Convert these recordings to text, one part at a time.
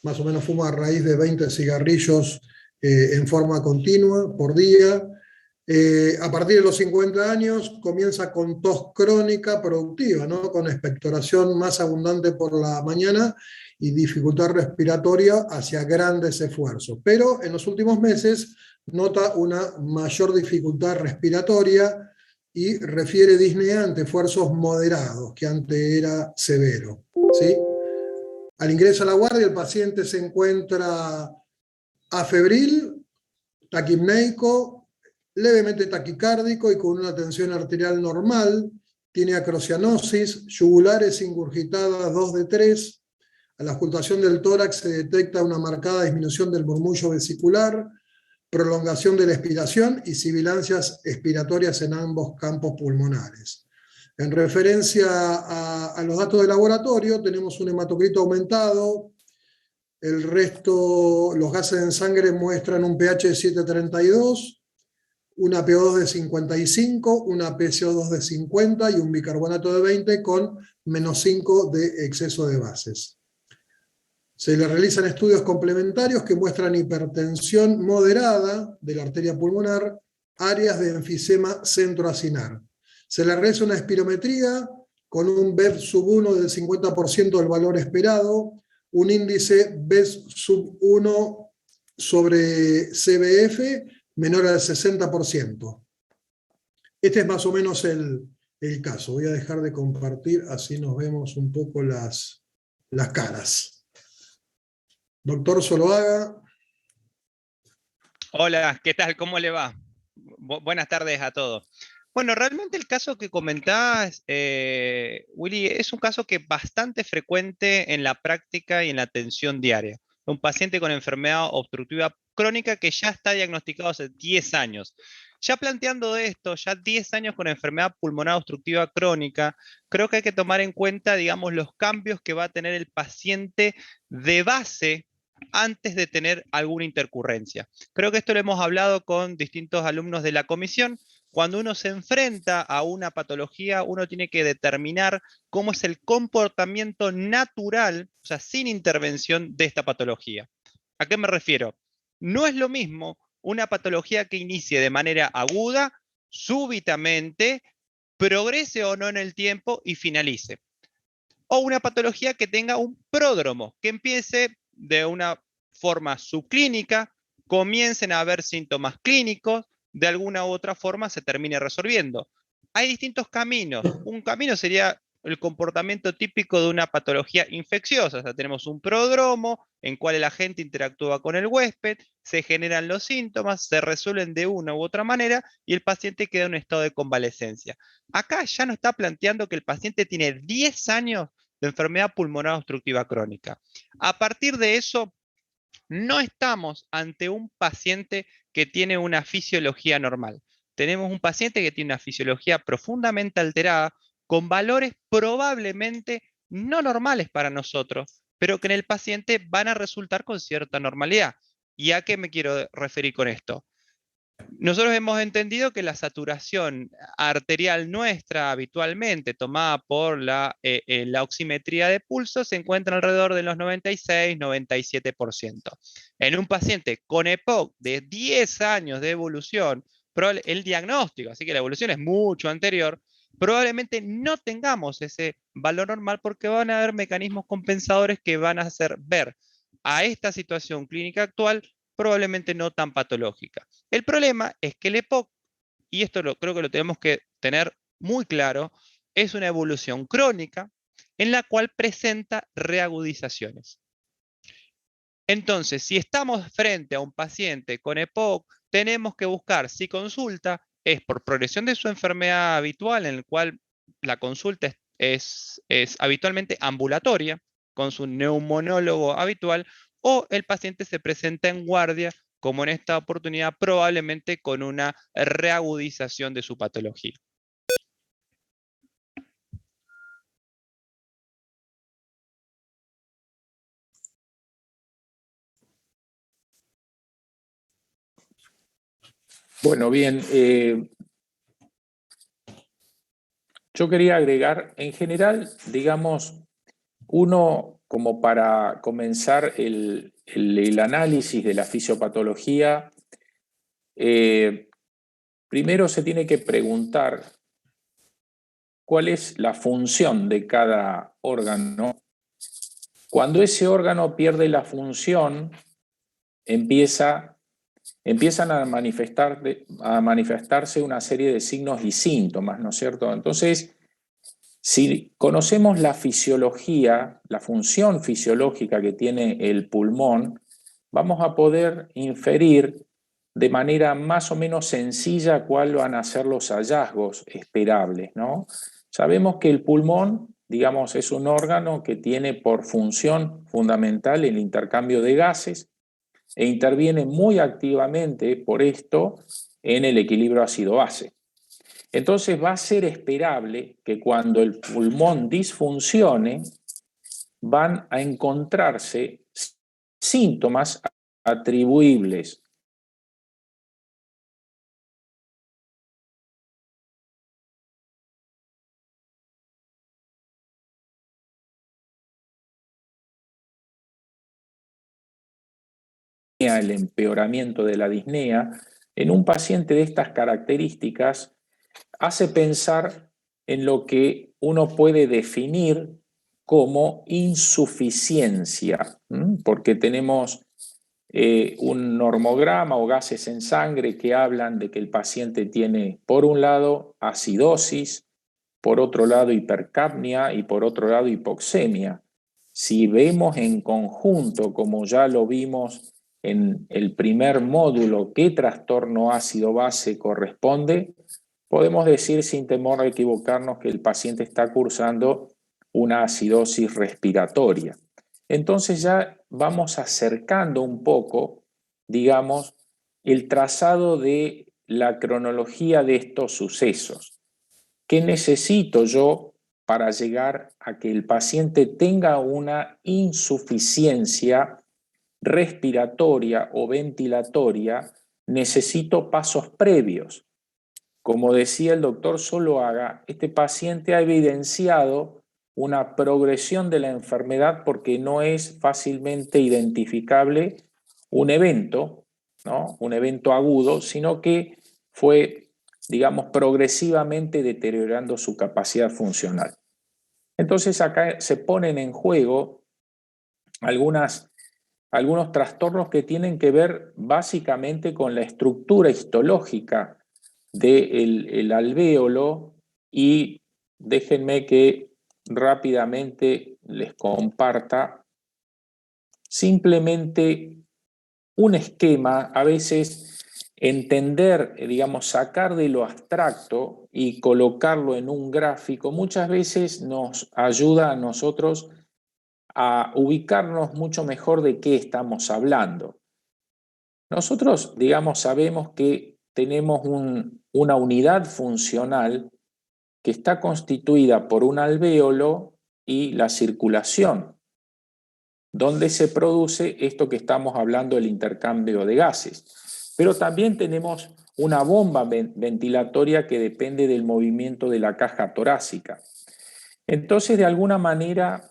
más o menos fumo a raíz de 20 cigarrillos en forma continua por día. A partir de los 50 años comienza con tos crónica productiva, ¿no? Con expectoración más abundante por la mañana y dificultad respiratoria hacia grandes esfuerzos. Pero en los últimos meses nota una mayor dificultad respiratoria y refiere disnea ante esfuerzos moderados, que antes era severo, ¿sí? Al ingreso a la guardia, el paciente se encuentra afebril, taquipneico, levemente taquicárdico y con una tensión arterial normal. Tiene acrocianosis, yugulares ingurgitadas 2 de 3. A la ocultación del tórax se detecta una marcada disminución del murmullo vesicular, prolongación de la expiración y sibilancias expiratorias en ambos campos pulmonares. En referencia a los datos de laboratorio, tenemos un hematocrito aumentado. El resto, los gases en sangre muestran un pH de 7,32, una PO2 de 55, una PCO2 de 50 y un bicarbonato de 20 con -5 de exceso de bases. Se le realizan estudios complementarios que muestran hipertensión moderada de la arteria pulmonar, áreas de enfisema centroacinar. Se le realiza una espirometría con un BEV sub 1 del 50% del valor esperado, un índice BEV sub 1 sobre CBF menor al 60%. Este es más o menos el caso. Voy a dejar de compartir, así nos vemos un poco las caras. Doctor Zuluaga. Hola, ¿qué tal? ¿Cómo le va? Buenas tardes a todos. Bueno, realmente el caso que comentás, Willy, es un caso que es bastante frecuente en la práctica y en la atención diaria. Un paciente con enfermedad obstructiva crónica que ya está diagnosticado hace 10 años. Ya planteando esto, ya 10 años con enfermedad pulmonar obstructiva crónica, creo que hay que tomar en cuenta, digamos, los cambios que va a tener el paciente de base antes de tener alguna intercurrencia. Creo que esto lo hemos hablado con distintos alumnos de la comisión. Cuando uno se enfrenta a una patología, uno tiene que determinar cómo es el comportamiento natural, o sea, sin intervención de esta patología. ¿A qué me refiero? No es lo mismo una patología que inicie de manera aguda, súbitamente, progrese o no en el tiempo y finalice. O una patología que tenga un pródromo, que empiece de una forma subclínica, comiencen a haber síntomas clínicos, de alguna u otra forma se termine resolviendo. Hay distintos caminos. Un camino sería el comportamiento típico de una patología infecciosa. O sea, tenemos un prodromo en cual el agente interactúa con el huésped, se generan los síntomas, se resuelven de una u otra manera y el paciente queda en un estado de convalecencia. Acá ya no está planteando que el paciente tiene 10 años de enfermedad pulmonar obstructiva crónica. A partir de eso, no estamos ante un paciente que tiene una fisiología normal. Tenemos un paciente que tiene una fisiología profundamente alterada, con valores probablemente no normales para nosotros, pero que en el paciente van a resultar con cierta normalidad. ¿Y a qué me quiero referir con esto? Nosotros hemos entendido que la saturación arterial nuestra habitualmente tomada por la oximetría de pulso se encuentra alrededor de los 96-97%. En un paciente con EPOC de 10 años de evolución, el diagnóstico, así que la evolución es mucho anterior, probablemente no tengamos ese valor normal porque van a haber mecanismos compensadores que van a hacer ver a esta situación clínica actual probablemente no tan patológica. El problema es que el EPOC, y esto creo que lo tenemos que tener muy claro, es una evolución crónica en la cual presenta reagudizaciones. Entonces, si estamos frente a un paciente con EPOC, tenemos que buscar si consulta es por progresión de su enfermedad habitual, en el cual la consulta es habitualmente ambulatoria, con su neumonólogo habitual, o el paciente se presenta en guardia, como en esta oportunidad, probablemente con una reagudización de su patología. Bueno, bien. Yo quería agregar, en general, digamos, uno como para comenzar el análisis de la fisiopatología, primero se tiene que preguntar cuál es la función de cada órgano. Cuando ese órgano pierde la función, empiezan a manifestarse una serie de signos y síntomas, ¿no es cierto? Entonces, si conocemos la fisiología, la función fisiológica que tiene el pulmón, vamos a poder inferir de manera más o menos sencilla cuáles van a ser los hallazgos esperables, ¿no? Sabemos que el pulmón, digamos, es un órgano que tiene por función fundamental el intercambio de gases e interviene muy activamente por esto en el equilibrio ácido-base. Entonces va a ser esperable que cuando el pulmón disfuncione, van a encontrarse síntomas atribuibles el empeoramiento de la disnea. En un paciente de estas características hace pensar en lo que uno puede definir como insuficiencia, porque tenemos un normograma o gases en sangre que hablan de que el paciente tiene, por un lado, acidosis, por otro lado, hipercapnia y por otro lado, hipoxemia. Si vemos en conjunto, como ya lo vimos en el primer módulo, qué trastorno ácido-base corresponde, podemos decir sin temor a equivocarnos que el paciente está cursando una acidosis respiratoria. Entonces ya vamos acercando un poco, digamos, el trazado de la cronología de estos sucesos. ¿Qué necesito yo para llegar a que el paciente tenga una insuficiencia respiratoria o ventilatoria? Necesito pasos previos. Como decía el doctor Zuluaga, este paciente ha evidenciado una progresión de la enfermedad porque no es fácilmente identificable un evento, ¿no? Un evento agudo, sino que fue, digamos, progresivamente deteriorando su capacidad funcional. Entonces acá se ponen en juego algunos trastornos que tienen que ver básicamente con la estructura histológica del alvéolo, y déjenme que rápidamente les comparta simplemente un esquema. A veces entender, digamos, sacar de lo abstracto y colocarlo en un gráfico, muchas veces nos ayuda a nosotros a ubicarnos mucho mejor de qué estamos hablando. Nosotros, digamos, sabemos que tenemos una unidad funcional que está constituida por un alvéolo y la circulación, donde se produce esto que estamos hablando, el intercambio de gases. Pero también tenemos una bomba ventilatoria que depende del movimiento de la caja torácica. Entonces, de alguna manera,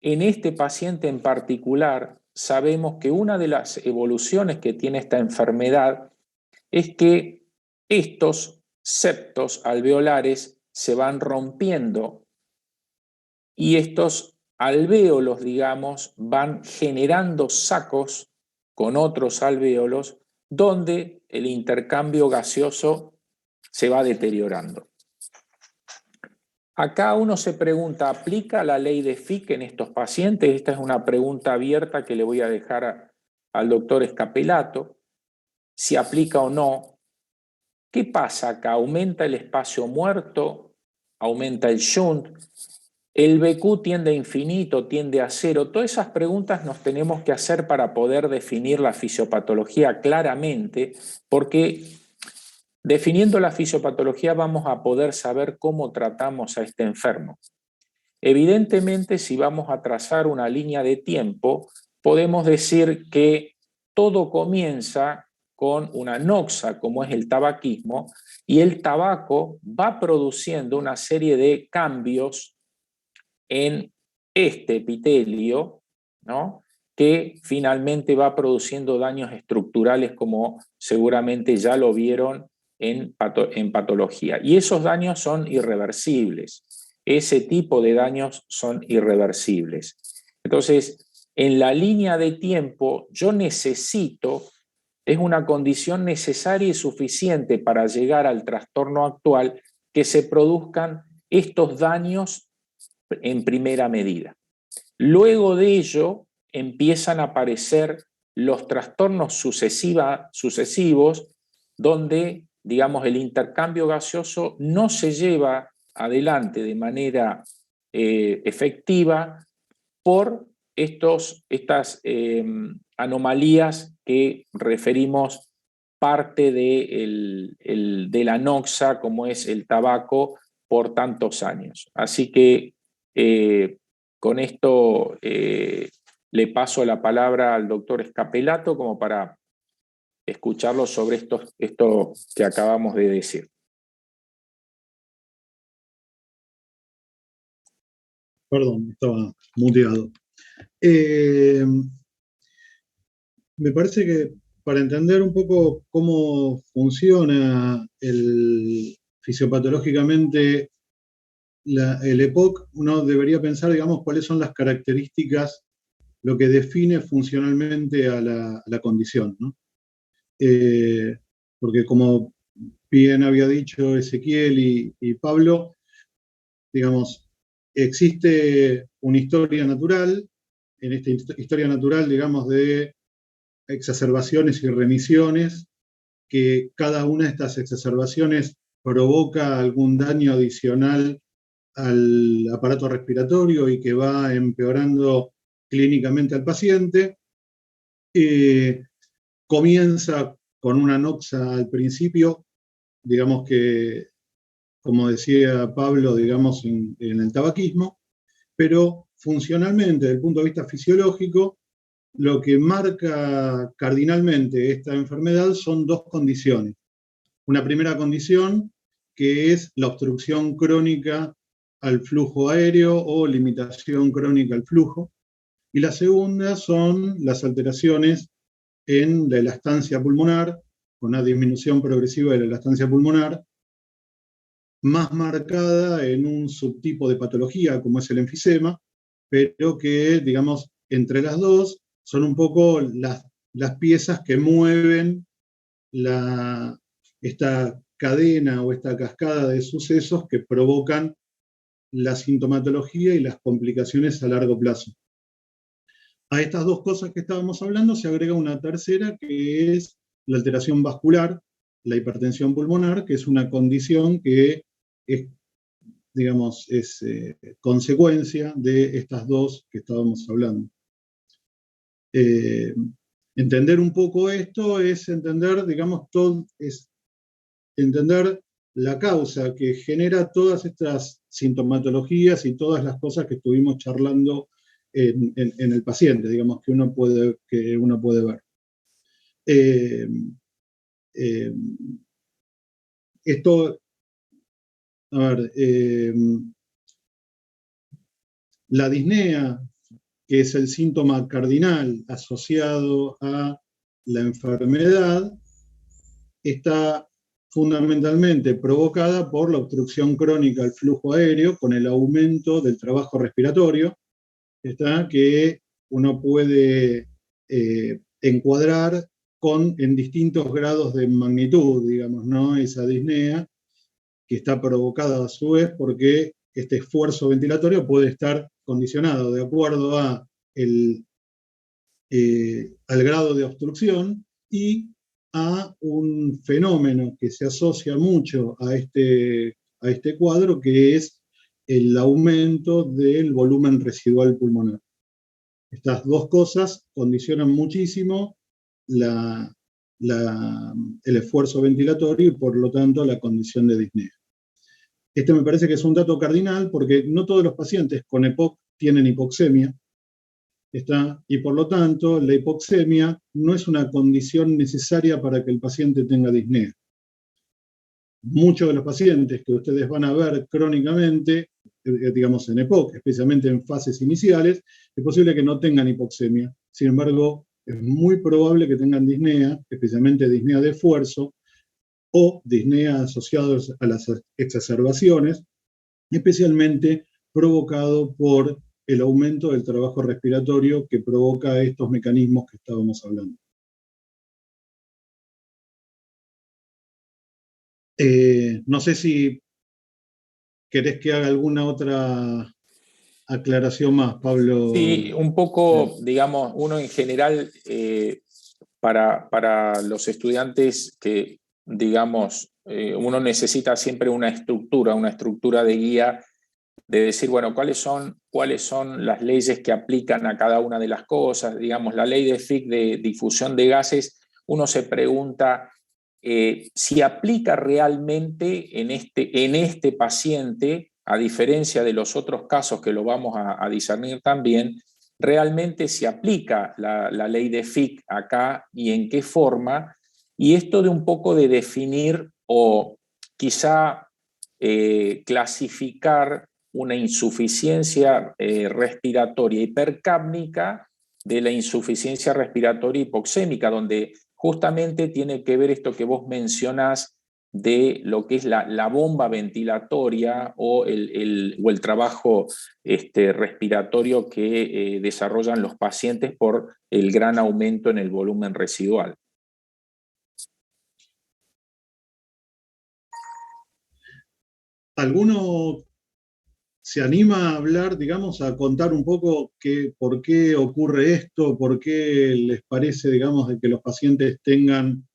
en este paciente en particular, sabemos que una de las evoluciones que tiene esta enfermedad es que estos septos alveolares se van rompiendo y estos alvéolos, digamos, van generando sacos con otros alvéolos donde el intercambio gaseoso se va deteriorando. Acá uno se pregunta, ¿aplica la ley de Fick en estos pacientes? Esta es una pregunta abierta que le voy a dejar al doctor Escapelato. Si aplica o no. ¿Qué pasa acá? ¿Aumenta el espacio muerto? ¿Aumenta el shunt? ¿El BQ tiende a infinito? ¿Tiende a cero? Todas esas preguntas nos tenemos que hacer para poder definir la fisiopatología claramente, porque definiendo la fisiopatología vamos a poder saber cómo tratamos a este enfermo. Evidentemente, si vamos a trazar una línea de tiempo, podemos decir que todo comienza con una noxa, como es el tabaquismo, y el tabaco va produciendo una serie de cambios en este epitelio, ¿no?, que finalmente va produciendo daños estructurales, como seguramente ya lo vieron en patología. Y esos daños son irreversibles. Ese tipo de daños son irreversibles. Entonces, en la línea de tiempo, yo necesito, es una condición necesaria y suficiente para llegar al trastorno actual, que se produzcan estos daños en primera medida. Luego de ello empiezan a aparecer los trastornos sucesivos, donde, digamos, el intercambio gaseoso no se lleva adelante de manera efectiva por estas anomalías que referimos, parte de la noxa, como es el tabaco, por tantos años. Así que con esto le paso la palabra al doctor Scapelato como para escucharlo sobre esto que acabamos de decir. Perdón, estaba muteado. Me parece que para entender un poco cómo funciona fisiopatológicamente el EPOC, uno debería pensar, digamos, cuáles son las características, lo que define funcionalmente a la condición, ¿no? Porque como bien había dicho Ezequiel y Pablo, digamos, existe una historia natural. En esta historia natural, digamos, de exacerbaciones y remisiones, que cada una de estas exacerbaciones provoca algún daño adicional al aparato respiratorio y que va empeorando clínicamente al paciente. Comienza con una noxa al principio, digamos que, como decía Pablo, digamos, en el tabaquismo, pero funcionalmente, desde el punto de vista fisiológico, lo que marca cardinalmente esta enfermedad son dos condiciones. Una primera condición, que es la obstrucción crónica al flujo aéreo o limitación crónica al flujo, y la segunda son las alteraciones en la elastancia pulmonar, con una disminución progresiva de la elastancia pulmonar, más marcada en un subtipo de patología como es el enfisema, pero que, digamos, entre las dos son un poco las piezas que mueven esta cadena o esta cascada de sucesos que provocan la sintomatología y las complicaciones a largo plazo. A estas dos cosas que estábamos hablando se agrega una tercera, que es la alteración vascular, la hipertensión pulmonar, que es una condición que es, digamos, es consecuencia de estas dos que estábamos hablando. Entender un poco esto es entender, digamos, entender la causa que genera todas estas sintomatologías y todas las cosas que estuvimos charlando en el paciente, digamos, que uno puede ver. Esto, a ver, la disnea, que es el síntoma cardinal asociado a la enfermedad, está fundamentalmente provocada por la obstrucción crónica al flujo aéreo con el aumento del trabajo respiratorio, que uno puede encuadrar en distintos grados de magnitud, digamos, ¿no? Esa disnea, que está provocada a su vez porque este esfuerzo ventilatorio puede estar condicionado de acuerdo al grado de obstrucción y a un fenómeno que se asocia mucho a este cuadro, que es el aumento del volumen residual pulmonar. Estas dos cosas condicionan muchísimo el esfuerzo ventilatorio y por lo tanto la condición de disnea. Este me parece que es un dato cardinal porque no todos los pacientes con EPOC tienen hipoxemia, y por lo tanto la hipoxemia no es una condición necesaria para que el paciente tenga disnea. Muchos de los pacientes que ustedes van a ver crónicamente digamos, en EPOC, especialmente en fases iniciales, es posible que no tengan hipoxemia. Sin embargo, es muy probable que tengan disnea, especialmente disnea de esfuerzo, o disnea asociados a las exacerbaciones, especialmente provocado por el aumento del trabajo respiratorio que provoca estos mecanismos que estábamos hablando. No sé si querés que haga alguna otra aclaración más, Pablo. Sí, un poco, digamos, uno en general, para los estudiantes que, digamos, uno necesita siempre una estructura de guía, de decir, bueno, ¿cuáles son las leyes que aplican a cada una de las cosas? Digamos, la ley de Fick de difusión de gases, uno se pregunta si aplica realmente en este paciente, a diferencia de los otros casos que lo vamos a discernir también, realmente se aplica la ley de Fick acá y en qué forma, y esto de un poco de definir o quizá clasificar una insuficiencia respiratoria hipercápnica de la insuficiencia respiratoria hipoxémica, donde justamente tiene que ver esto que vos mencionás de lo que es la bomba ventilatoria o el trabajo respiratorio que desarrollan los pacientes por el gran aumento en el volumen residual. ¿Alguno se anima a hablar, digamos, a contar un poco por qué ocurre esto, por qué les parece, digamos, de que los pacientes tengan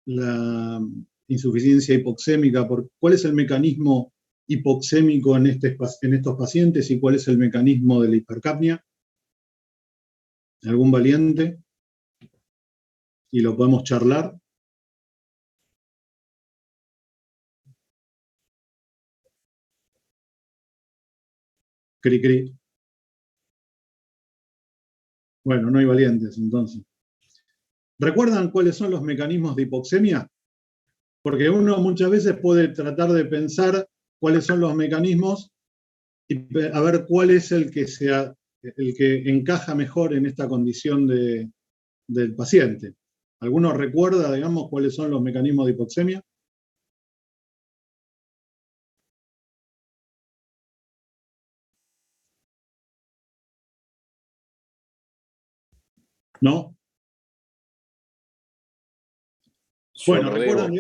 la insuficiencia hipoxémica? ¿Cuál es el mecanismo hipoxémico en estos pacientes y cuál es el mecanismo de la hipercapnia? ¿Algún valiente? ¿Y lo podemos charlar? Cri, cri. Bueno, no hay valientes, entonces. ¿Recuerdan cuáles son los mecanismos de hipoxemia? Porque uno muchas veces puede tratar de pensar cuáles son los mecanismos y a ver cuál es el que encaja mejor en esta condición del paciente. ¿Alguno recuerda, digamos, cuáles son los mecanismos de hipoxemia? ¿No? Bueno, recuerdan,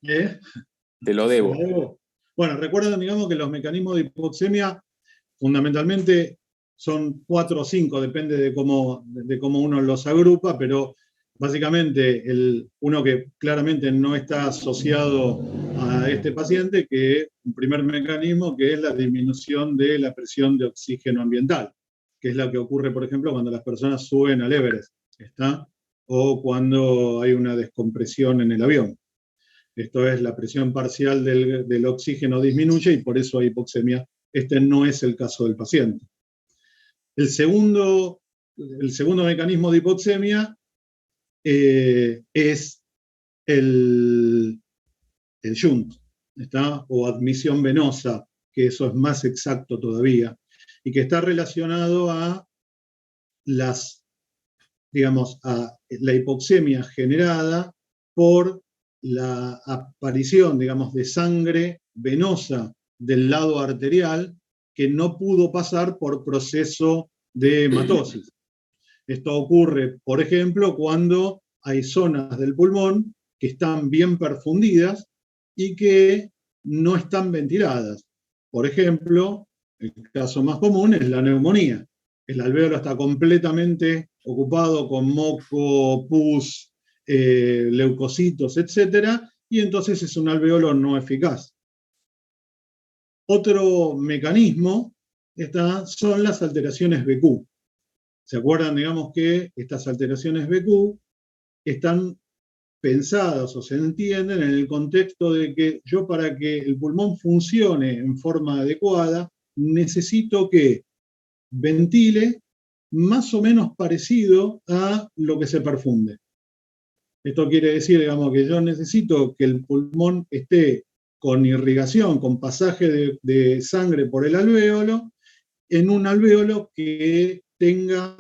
te lo debo. Bueno, recuerden, digamos, que los mecanismos de hipoxemia fundamentalmente son 4 o 5, depende de cómo uno los agrupa, pero básicamente uno que claramente no está asociado a este paciente, que un primer mecanismo que es la disminución de la presión de oxígeno ambiental, que es la que ocurre, por ejemplo, cuando las personas suben al Everest, ¿está? O cuando hay una descompresión en el avión. Esto es, la presión parcial del oxígeno disminuye y por eso hay hipoxemia. Este no es el caso del paciente. El segundo mecanismo de hipoxemia es el shunt, ¿está? O admisión venosa, que eso es más exacto todavía, y que está relacionado a la hipoxemia generada por la aparición, digamos, de sangre venosa del lado arterial que no pudo pasar por proceso de hematosis. Esto ocurre, por ejemplo, cuando hay zonas del pulmón que están bien perfundidas y que no están ventiladas. Por ejemplo, el caso más común es la neumonía. El alvéolo está completamente ocupado con moco, pus, leucocitos, etc., y entonces es un alvéolo no eficaz. Otro mecanismo son las alteraciones BQ. ¿Se acuerdan, digamos, que estas alteraciones BQ están pensadas o se entienden en el contexto de que yo, para que el pulmón funcione en forma adecuada, necesito que ventile más o menos parecido a lo que se perfunde. Esto quiere decir, digamos, que yo necesito que el pulmón esté con irrigación, con pasaje de sangre por el alvéolo, en un alvéolo que tenga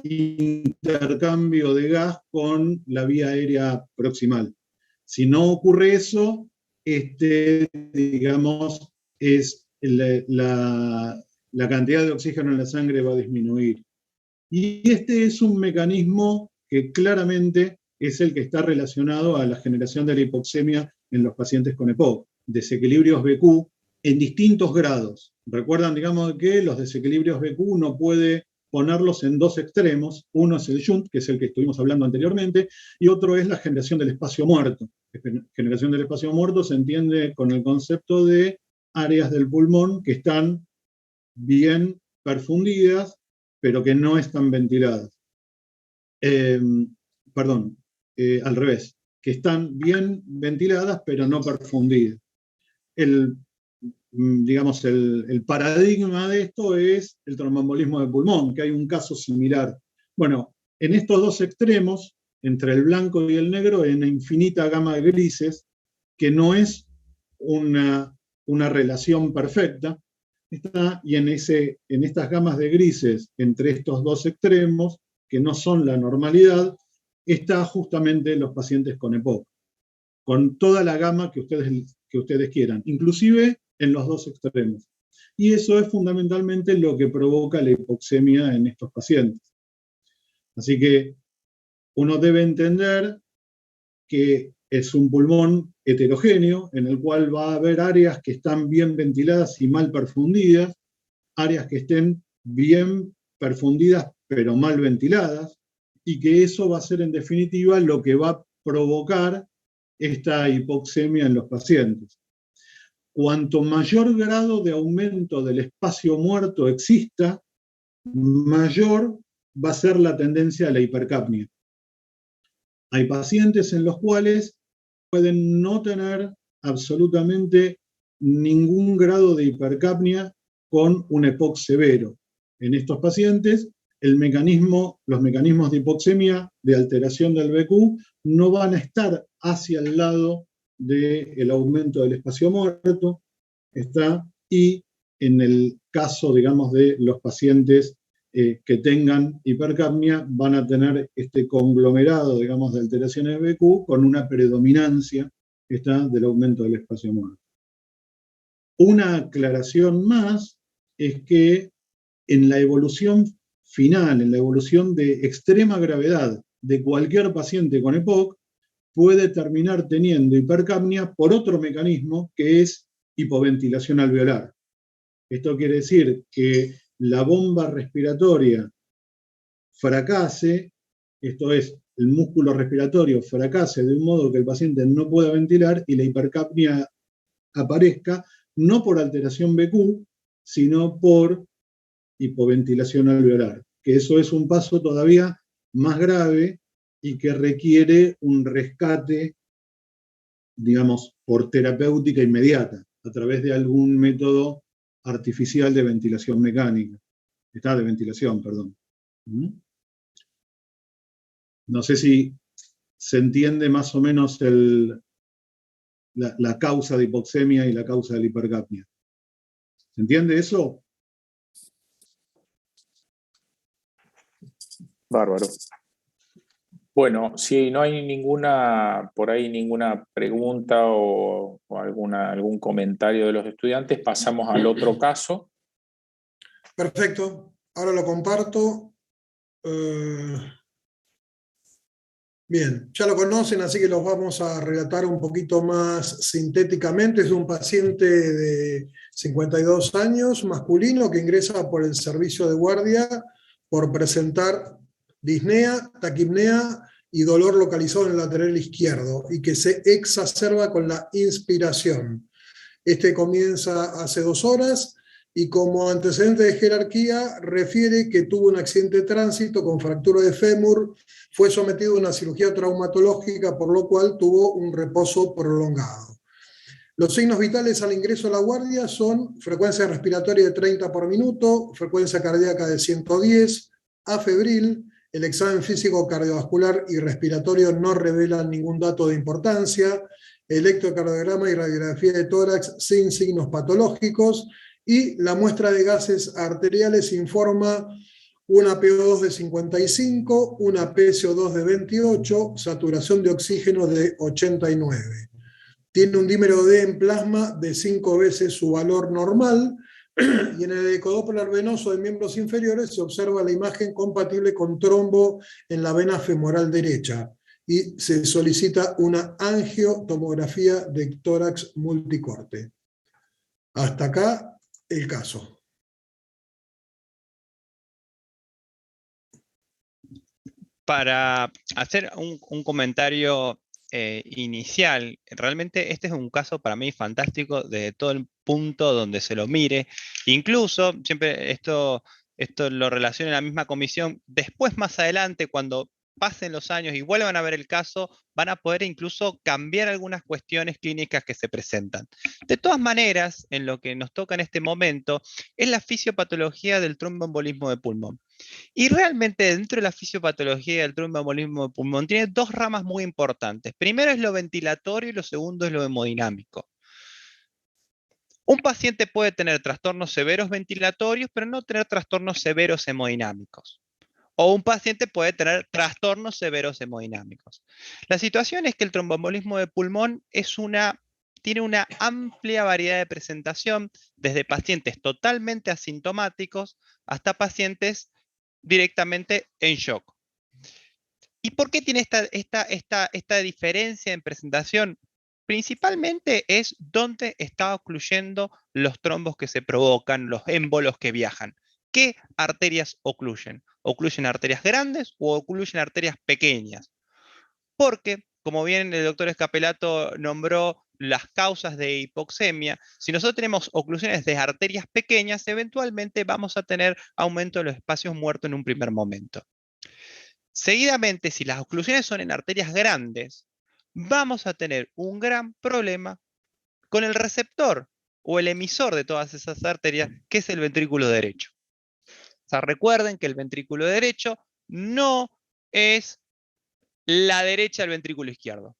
intercambio de gas con la vía aérea proximal. Si no ocurre eso, digamos, la cantidad de oxígeno en la sangre va a disminuir. Y este es un mecanismo que claramente es el que está relacionado a la generación de la hipoxemia en los pacientes con EPOC. Desequilibrios BQ en distintos grados. Recuerdan, digamos, que los desequilibrios BQ uno puede ponerlos en dos extremos. Uno es el shunt, que es el que estuvimos hablando anteriormente, y otro es la generación del espacio muerto. Generación del espacio muerto se entiende con el concepto de áreas del pulmón que están bien perfundidas, pero que no están ventiladas. Al revés, que están bien ventiladas, pero no perfundidas. Digamos, el paradigma de esto es el tromboembolismo de pulmón, que hay un caso similar. Bueno, en estos dos extremos, entre el blanco y el negro, hay una infinita gama de grises, que no es una relación perfecta, y en estas gamas de grises, entre estos dos extremos, que no son la normalidad, está justamente los pacientes con EPOC, con toda la gama que ustedes quieran, inclusive en los dos extremos. Y eso es fundamentalmente lo que provoca la hipoxemia en estos pacientes. Así que uno debe entender que es un pulmón heterogéneo, en el cual va a haber áreas que están bien ventiladas y mal perfundidas, áreas que estén bien perfundidas pero mal ventiladas, y que eso va a ser en definitiva lo que va a provocar esta hipoxemia en los pacientes. Cuanto mayor grado de aumento del espacio muerto exista, mayor va a ser la tendencia a la hipercapnia. Hay pacientes en los cuales pueden no tener absolutamente ningún grado de hipercapnia con un EPOC severo. En estos pacientes, los mecanismos de hipoxemia, de alteración del BQ, no van a estar hacia el lado del aumento del espacio muerto, y en el caso, digamos, de los pacientes que tengan hipercapnia, van a tener este conglomerado, digamos, de alteraciones BQ con una predominancia del aumento del espacio muerto. Una aclaración más es que en la evolución final, en la evolución de extrema gravedad de cualquier paciente con EPOC, puede terminar teniendo hipercapnia por otro mecanismo que es hipoventilación alveolar. Esto quiere decir que la bomba respiratoria fracase, esto es, el músculo respiratorio fracase de un modo que el paciente no pueda ventilar y la hipercapnia aparezca no por alteración BQ, sino por hipoventilación alveolar, que eso es un paso todavía más grave y que requiere un rescate, digamos, por terapéutica inmediata, a través de algún método artificial de ventilación mecánica. De ventilación, perdón. No sé si se entiende más o menos la causa de hipoxemia y la causa de la hipercapnia. ¿Se entiende eso? Bárbaro. Bueno, si no hay ninguna pregunta o algún comentario de los estudiantes, pasamos al otro caso. Perfecto. Ahora lo comparto. Bien, ya lo conocen, así que los vamos a relatar un poquito más sintéticamente. Es un paciente de 52 años, masculino, que ingresa por el servicio de guardia por presentar disnea, taquipnea y dolor localizado en el lateral izquierdo, y que se exacerba con la inspiración. Comienza hace 2 horas, y como antecedente de jerarquía refiere que tuvo un accidente de tránsito con fractura de fémur, fue sometido a una cirugía traumatológica, por lo cual tuvo un reposo prolongado. Los signos vitales al ingreso a la guardia son frecuencia respiratoria de 30 por minuto, frecuencia cardíaca de 110, afebril. El examen físico cardiovascular y respiratorio no revelan ningún dato de importancia. electrocardiograma y radiografía de tórax sin signos patológicos, y la muestra de gases arteriales informa una PO2 de 55, una PCO2 de 28, saturación de oxígeno de 89. Tiene un dímero D en plasma de 5 veces su valor normal, y en el ecodoppler venoso de miembros inferiores se observa la imagen compatible con trombo en la vena femoral derecha, y se solicita una angiotomografía de tórax multicorte. Hasta acá el caso. Para hacer un comentario inicial, realmente este es un caso para mí fantástico desde todo el punto donde se lo mire. Incluso, siempre esto lo relaciono en la misma comisión, después más adelante, cuando pasen los años y vuelvan a ver el caso, van a poder incluso cambiar algunas cuestiones clínicas que se presentan. De todas maneras, en lo que nos toca en este momento, es la fisiopatología del tromboembolismo de pulmón. Y realmente dentro de la fisiopatología del tromboembolismo de pulmón tiene dos ramas muy importantes. Primero es lo ventilatorio y lo segundo es lo hemodinámico. Un paciente puede tener trastornos severos ventilatorios, pero no tener trastornos severos hemodinámicos. O un paciente puede tener trastornos severos hemodinámicos. La situación es que el tromboembolismo de pulmón tiene una amplia variedad de presentación, desde pacientes totalmente asintomáticos hasta pacientes directamente en shock. ¿Y por qué tiene esta diferencia en presentación? Principalmente es dónde está ocluyendo los trombos que se provocan, los émbolos que viajan. ¿Qué arterias ocluyen? ¿Ocluyen arterias grandes o ocluyen arterias pequeñas? Porque, como bien el doctor Escapelato nombró las causas de hipoxemia, si nosotros tenemos oclusiones de arterias pequeñas, eventualmente vamos a tener aumento de los espacios muertos en un primer momento. Seguidamente, si las oclusiones son en arterias grandes, vamos a tener un gran problema con el receptor o el emisor de todas esas arterias, que es el ventrículo derecho. O sea, recuerden que el ventrículo derecho no es la derecha del ventrículo izquierdo.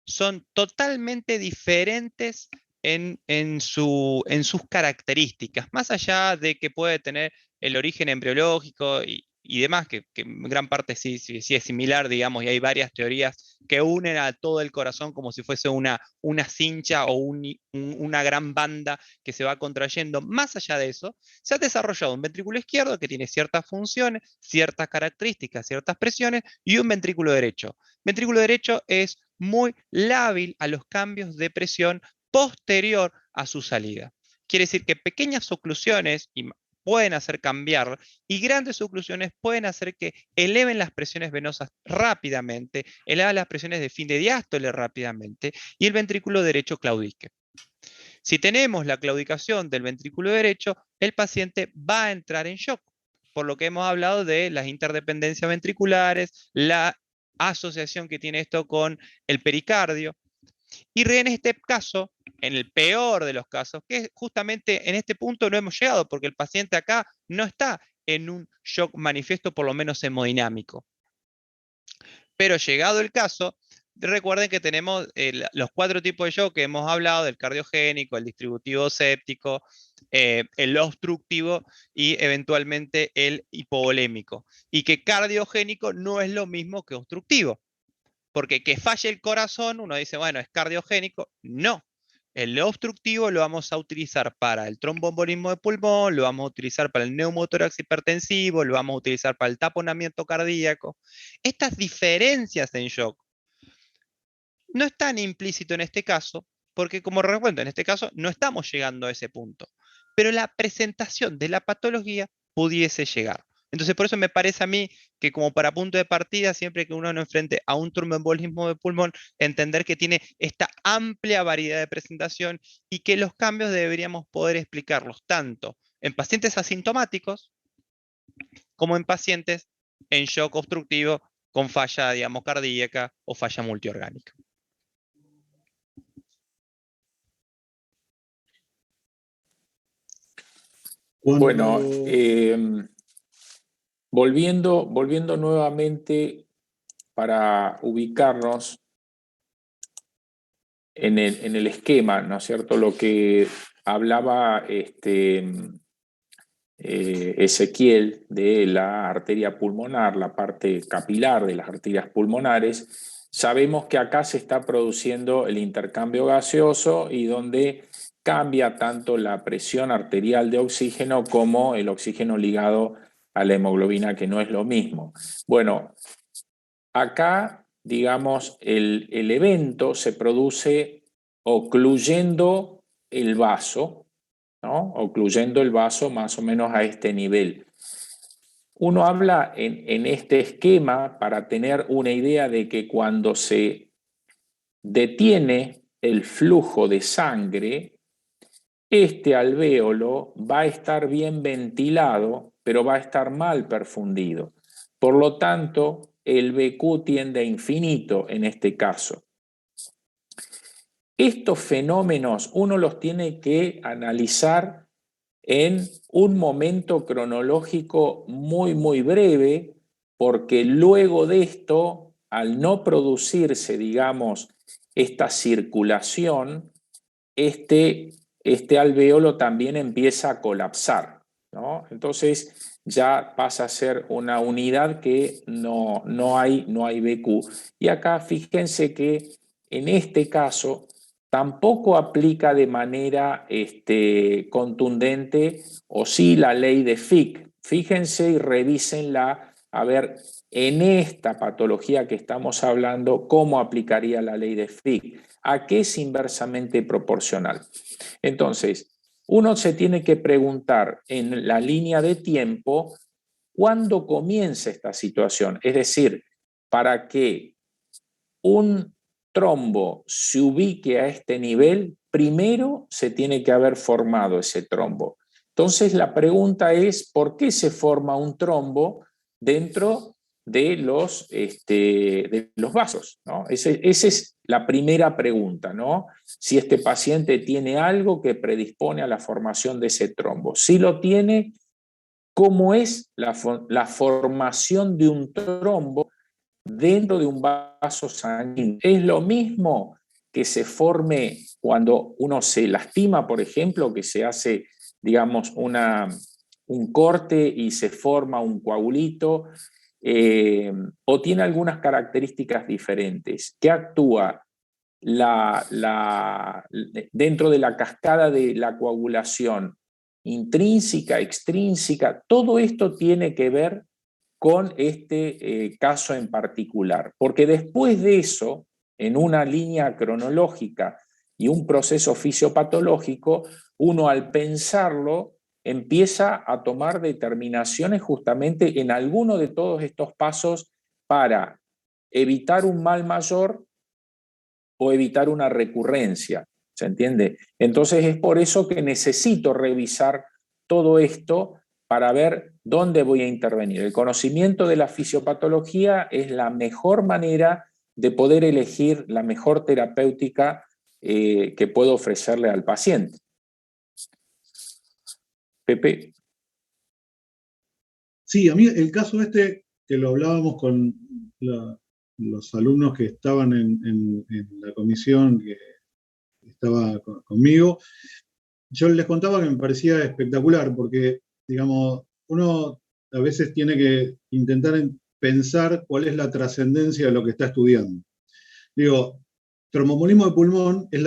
Son totalmente diferentes en sus características, más allá de que puede tener el origen embriológico y demás, que en gran parte sí es similar, digamos, y hay varias teorías que unen a todo el corazón como si fuese una cincha o una gran banda que se va contrayendo. Más allá de eso, se ha desarrollado un ventrículo izquierdo que tiene ciertas funciones, ciertas características, ciertas presiones, y un ventrículo derecho. El ventrículo derecho es muy lábil a los cambios de presión posterior a su salida. Quiere decir que pequeñas oclusiones pueden hacer cambiar, y grandes oclusiones pueden hacer que eleven las presiones venosas rápidamente, eleven las presiones de fin de diástole rápidamente, y el ventrículo derecho claudique. Si tenemos la claudicación del ventrículo derecho, el paciente va a entrar en shock, por lo que hemos hablado de las interdependencias ventriculares, la asociación que tiene esto con el pericardio. Y en este caso, en el peor de los casos, que justamente en este punto no hemos llegado, porque el paciente acá no está en un shock manifiesto, por lo menos hemodinámico. Pero llegado el caso, recuerden que tenemos los 4 tipos de shock que hemos hablado: del cardiogénico, el distributivo séptico, el obstructivo y eventualmente el hipovolémico. Y que cardiogénico no es lo mismo que obstructivo. Porque que falle el corazón, uno dice, bueno, es cardiogénico. No. El obstructivo lo vamos a utilizar para el tromboembolismo de pulmón, lo vamos a utilizar para el neumotórax hipertensivo, lo vamos a utilizar para el taponamiento cardíaco. Estas diferencias en shock no están implícitas en este caso, porque como recuerdo, en este caso no estamos llegando a ese punto. Pero la presentación de la patología pudiese llegar. Entonces, por eso me parece a mí que, como para punto de partida, siempre que uno no enfrente a un tromboembolismo de pulmón, entender que tiene esta amplia variedad de presentación y que los cambios deberíamos poder explicarlos tanto en pacientes asintomáticos como en pacientes en shock obstructivo con falla, digamos, cardíaca o falla multiorgánica. Bueno, volviendo nuevamente para ubicarnos en el esquema, ¿no es cierto?, lo que hablaba Ezequiel de la arteria pulmonar, la parte capilar de las arterias pulmonares, sabemos que acá se está produciendo el intercambio gaseoso y donde cambia tanto la presión arterial de oxígeno como el oxígeno ligado a la hemoglobina, que no es lo mismo. Bueno, acá, digamos, el evento se produce ocluyendo el vaso, ¿no? Ocluyendo el vaso más o menos a este nivel. Uno habla en este esquema para tener una idea de que cuando se detiene el flujo de sangre, este alvéolo va a estar bien ventilado, pero va a estar mal perfundido. Por lo tanto, el BQ tiende a infinito en este caso. Estos fenómenos uno los tiene que analizar en un momento cronológico muy breve, porque luego de esto, al no producirse, digamos, esta circulación, este alvéolo también empieza a colapsar, ¿no? Entonces ya pasa a ser una unidad que no hay BQ. Y acá fíjense que en este caso tampoco aplica de manera contundente o sí la ley de Fick. Fíjense y revísenla a ver en esta patología que estamos hablando cómo aplicaría la ley de Fick. ¿A qué es inversamente proporcional? Entonces, uno se tiene que preguntar en la línea de tiempo cuándo comienza esta situación. Es decir, para que un trombo se ubique a este nivel, primero se tiene que haber formado ese trombo. Entonces la pregunta es, ¿por qué se forma un trombo dentro de los vasos, ¿no? Esa es la primera pregunta, ¿no? Si este paciente tiene algo que predispone a la formación de ese trombo. Si lo tiene, ¿cómo es la formación de un trombo dentro de un vaso sanguíneo? ¿Es lo mismo que se forme cuando uno se lastima, por ejemplo, que se hace, digamos, un corte y se forma un coagulito? ¿O tiene algunas características diferentes? ¿Qué actúa dentro de la cascada de la coagulación? Intrínseca, extrínseca, todo esto tiene que ver con este caso en particular, porque después de eso, en una línea cronológica y un proceso fisiopatológico, uno al pensarlo empieza a tomar determinaciones justamente en alguno de todos estos pasos para evitar un mal mayor o evitar una recurrencia, ¿se entiende? Entonces es por eso que necesito revisar todo esto para ver dónde voy a intervenir. El conocimiento de la fisiopatología es la mejor manera de poder elegir la mejor terapéutica que puedo ofrecerle al paciente. Pepe. Sí, a mí el caso que lo hablábamos con los alumnos que estaban en la comisión que estaba conmigo, yo les contaba que me parecía espectacular porque, digamos, uno a veces tiene que intentar pensar cuál es la trascendencia de lo que está estudiando. Digo, tromboembolismo de pulmón es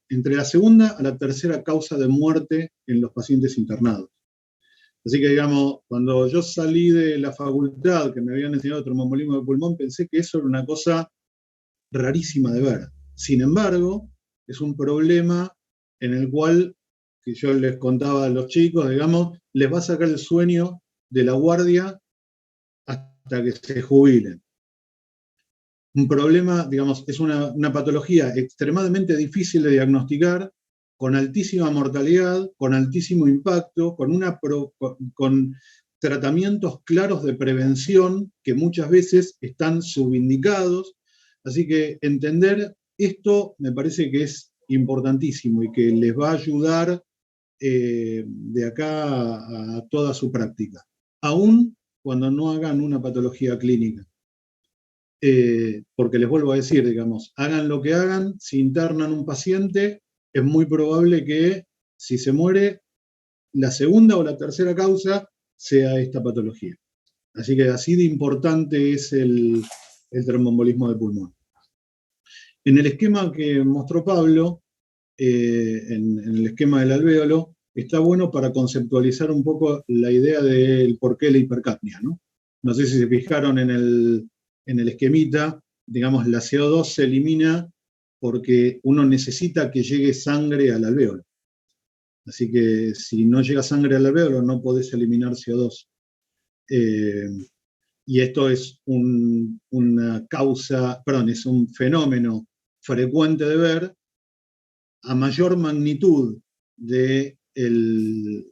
entre la segunda a la tercera causa de muerte en los pacientes internados. Así que, digamos, cuando yo salí de la facultad que me habían enseñado tromboembolismo de pulmón, pensé que eso era una cosa rarísima de ver. Sin embargo, es un problema en el cual, que yo les contaba a los chicos, digamos, les va a sacar el sueño de la guardia hasta que se jubilen. Un problema, digamos, es una patología extremadamente difícil de diagnosticar, con altísima mortalidad, con altísimo impacto, con tratamientos claros de prevención que muchas veces están subindicados. Así que entender esto me parece que es importantísimo y que les va a ayudar de acá a toda su práctica, aún cuando no hagan una patología clínica. porque les vuelvo a decir, digamos, hagan lo que hagan, si internan un paciente, es muy probable que si se muere, la segunda o la tercera causa sea esta patología. Así que así de importante es el tromboembolismo del pulmón. En el esquema que mostró Pablo, en el esquema del alvéolo, está bueno para conceptualizar un poco la idea del por qué la hipercapnia, ¿no? No sé si se fijaron en el esquemita, digamos, la CO2 se elimina porque uno necesita que llegue sangre al alvéolo. Así que si no llega sangre al alvéolo, no podés eliminar CO2. Y esto es una causa, perdón, es un fenómeno frecuente de ver a mayor magnitud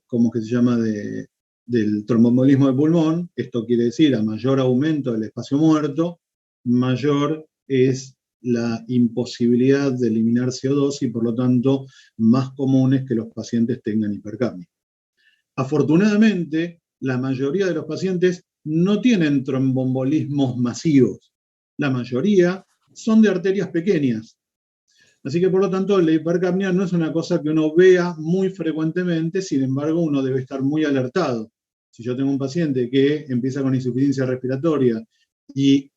¿cómo que se llama? Del tromboembolismo de pulmón. Esto quiere decir, a mayor aumento del espacio muerto, mayor es la imposibilidad de eliminar CO2 y por lo tanto más común es que los pacientes tengan hipercapnia. Afortunadamente, la mayoría de los pacientes no tienen tromboembolismos masivos. La mayoría son de arterias pequeñas. Así que por lo tanto la hipercapnia no es una cosa que uno vea muy frecuentemente, sin embargo uno debe estar muy alertado. Si yo tengo un paciente que empieza con insuficiencia respiratoria y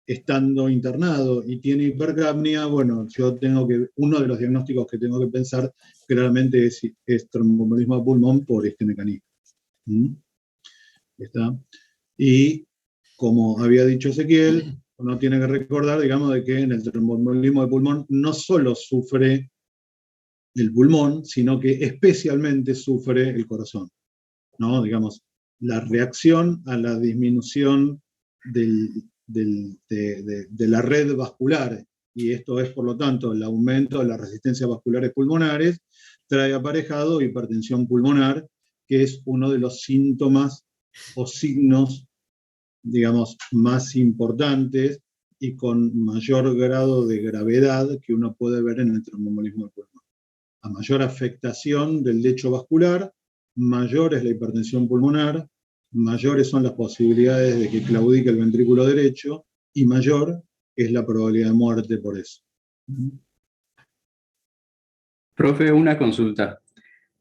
estando internado y tiene hipercapnia, bueno, uno de los diagnósticos que tengo que pensar claramente es tromboembolismo de pulmón por este mecanismo. ¿Está? Y como había dicho Ezequiel, uno tiene que recordar, digamos, de que en el tromboembolismo de pulmón no solo sufre el pulmón, sino que especialmente sufre el corazón, ¿no? Digamos, la reacción a la disminución de la red vascular, y esto es, por lo tanto, el aumento de las resistencias vasculares pulmonares, trae aparejado hipertensión pulmonar, que es uno de los síntomas o signos, digamos, más importantes y con mayor grado de gravedad que uno puede ver en el tromboembolismo del pulmón. A mayor afectación del lecho vascular, mayor es la hipertensión pulmonar, mayores son las posibilidades de que claudique el ventrículo derecho y mayor es la probabilidad de muerte por eso. Profe, una consulta.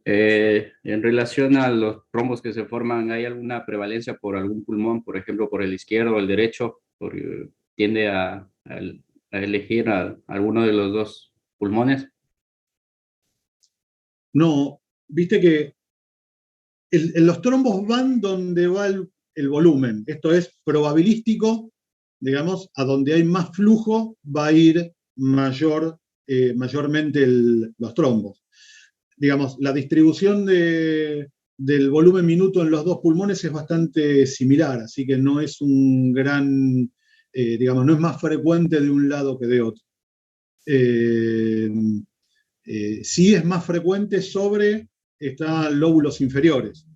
En relación a los trombos que se forman, ¿hay alguna prevalencia por algún pulmón, por ejemplo, por el izquierdo o el derecho? ¿Tiende a elegir a alguno de los dos pulmones? No, viste que los trombos van donde va el volumen. Esto es probabilístico, digamos, a donde hay más flujo va a ir mayormente los trombos. Digamos, la distribución del volumen minuto en los dos pulmones es bastante similar, así que no es un gran, digamos, no es más frecuente de un lado que de otro. Sí es más frecuente están lóbulos inferiores.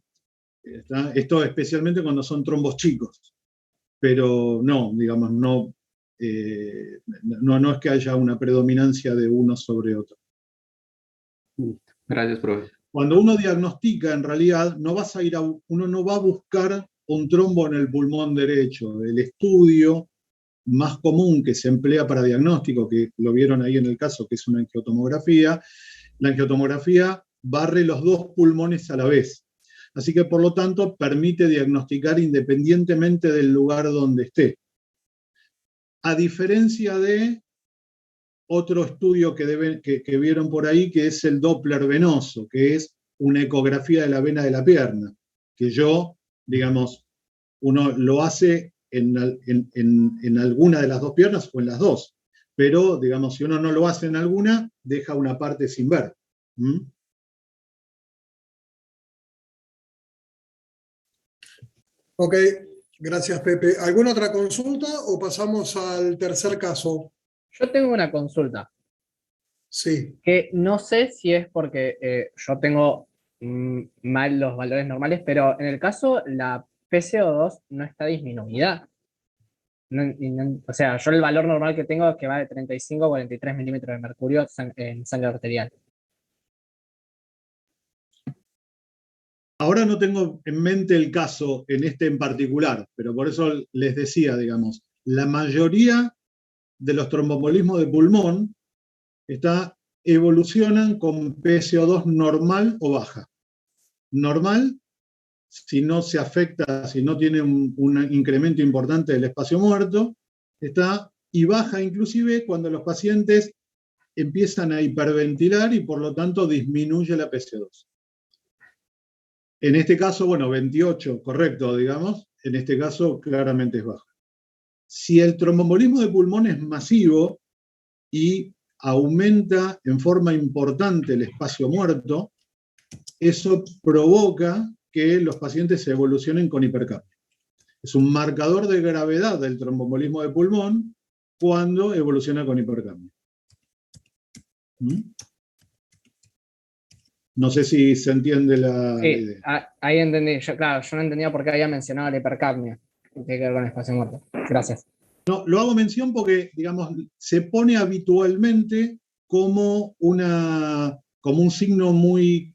Esto especialmente cuando son trombos chicos. Pero no, digamos, no es que haya una predominancia de uno sobre otro. Gracias, profe. Cuando uno diagnostica, en realidad, uno no va a buscar un trombo en el pulmón derecho. El estudio más común que se emplea para diagnóstico, que lo vieron ahí en el caso, que es una angiotomografía, la angiotomografía barre los dos pulmones a la vez. Así que, por lo tanto, permite diagnosticar independientemente del lugar donde esté. A diferencia de otro estudio que vieron por ahí, que es el Doppler venoso, que es una ecografía de la vena de la pierna, que digamos, uno lo hace en alguna de las dos piernas o en las dos, pero, digamos, si uno no lo hace en alguna, deja una parte sin ver. Ok, gracias Pepe. ¿Alguna otra consulta o pasamos al tercer caso? Yo tengo una consulta. Sí. Que no sé si es porque yo tengo mal los valores normales, pero en el caso la PCO2 no está disminuida. O sea, yo el valor normal que tengo es que va de 35 a 43 milímetros de mercurio en sangre arterial. Ahora no tengo en mente el caso en particular, pero por eso les decía, digamos, la mayoría de los tromboembolismos de pulmón evolucionan con PCO2 normal o baja. Normal, si no se afecta, si no tiene un incremento importante del espacio muerto, y baja inclusive cuando los pacientes empiezan a hiperventilar y por lo tanto disminuye la PCO2. En este caso, bueno, 28, correcto, digamos, en este caso claramente es baja. Si el tromboembolismo de pulmón es masivo y aumenta en forma importante el espacio muerto, eso provoca que los pacientes evolucionen con hipercapnia. Es un marcador de gravedad del tromboembolismo de pulmón cuando evoluciona con hipercapnia. No sé si se entiende la idea. Ahí entendí. Yo no entendía por qué había mencionado la hipercapnia. Tiene que ver con el espacio muerto. Gracias. No, lo hago mención porque, digamos, se pone habitualmente como un signo muy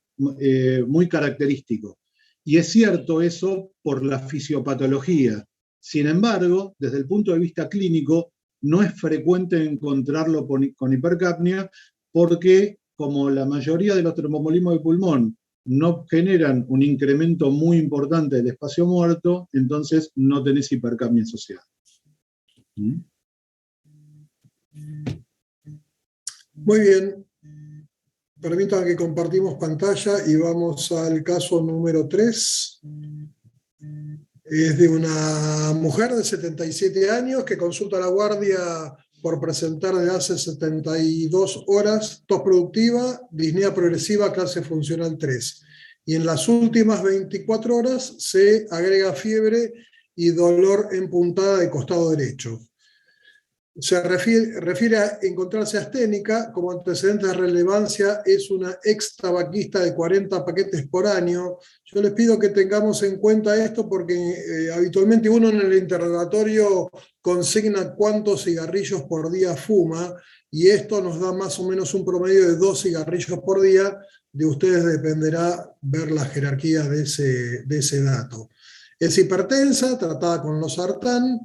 característico. Y es cierto eso por la fisiopatología. Sin embargo, desde el punto de vista clínico, no es frecuente encontrarlo con hipercapnia porque, como la mayoría de los tromboembolismos de pulmón no generan un incremento muy importante del espacio muerto, entonces no tenés hipercapnia asociada. Muy bien. Permitan que compartimos pantalla y vamos al caso número 3. Es de una mujer de 77 años que consulta a la guardia por presentar desde hace 72 horas tos productiva, disnea progresiva, clase funcional 3. Y en las últimas 24 horas se agrega fiebre y dolor en puntada de costado derecho. Se refiere a encontrarse asténica. Como antecedente de relevancia es una ex tabaquista de 40 paquetes por año. Yo les pido que tengamos en cuenta esto porque habitualmente uno en el interrogatorio consigna cuántos cigarrillos por día fuma y esto nos da más o menos un promedio de 2 cigarrillos por día. De ustedes dependerá ver la jerarquía de ese dato. Es hipertensa, tratada con losartán.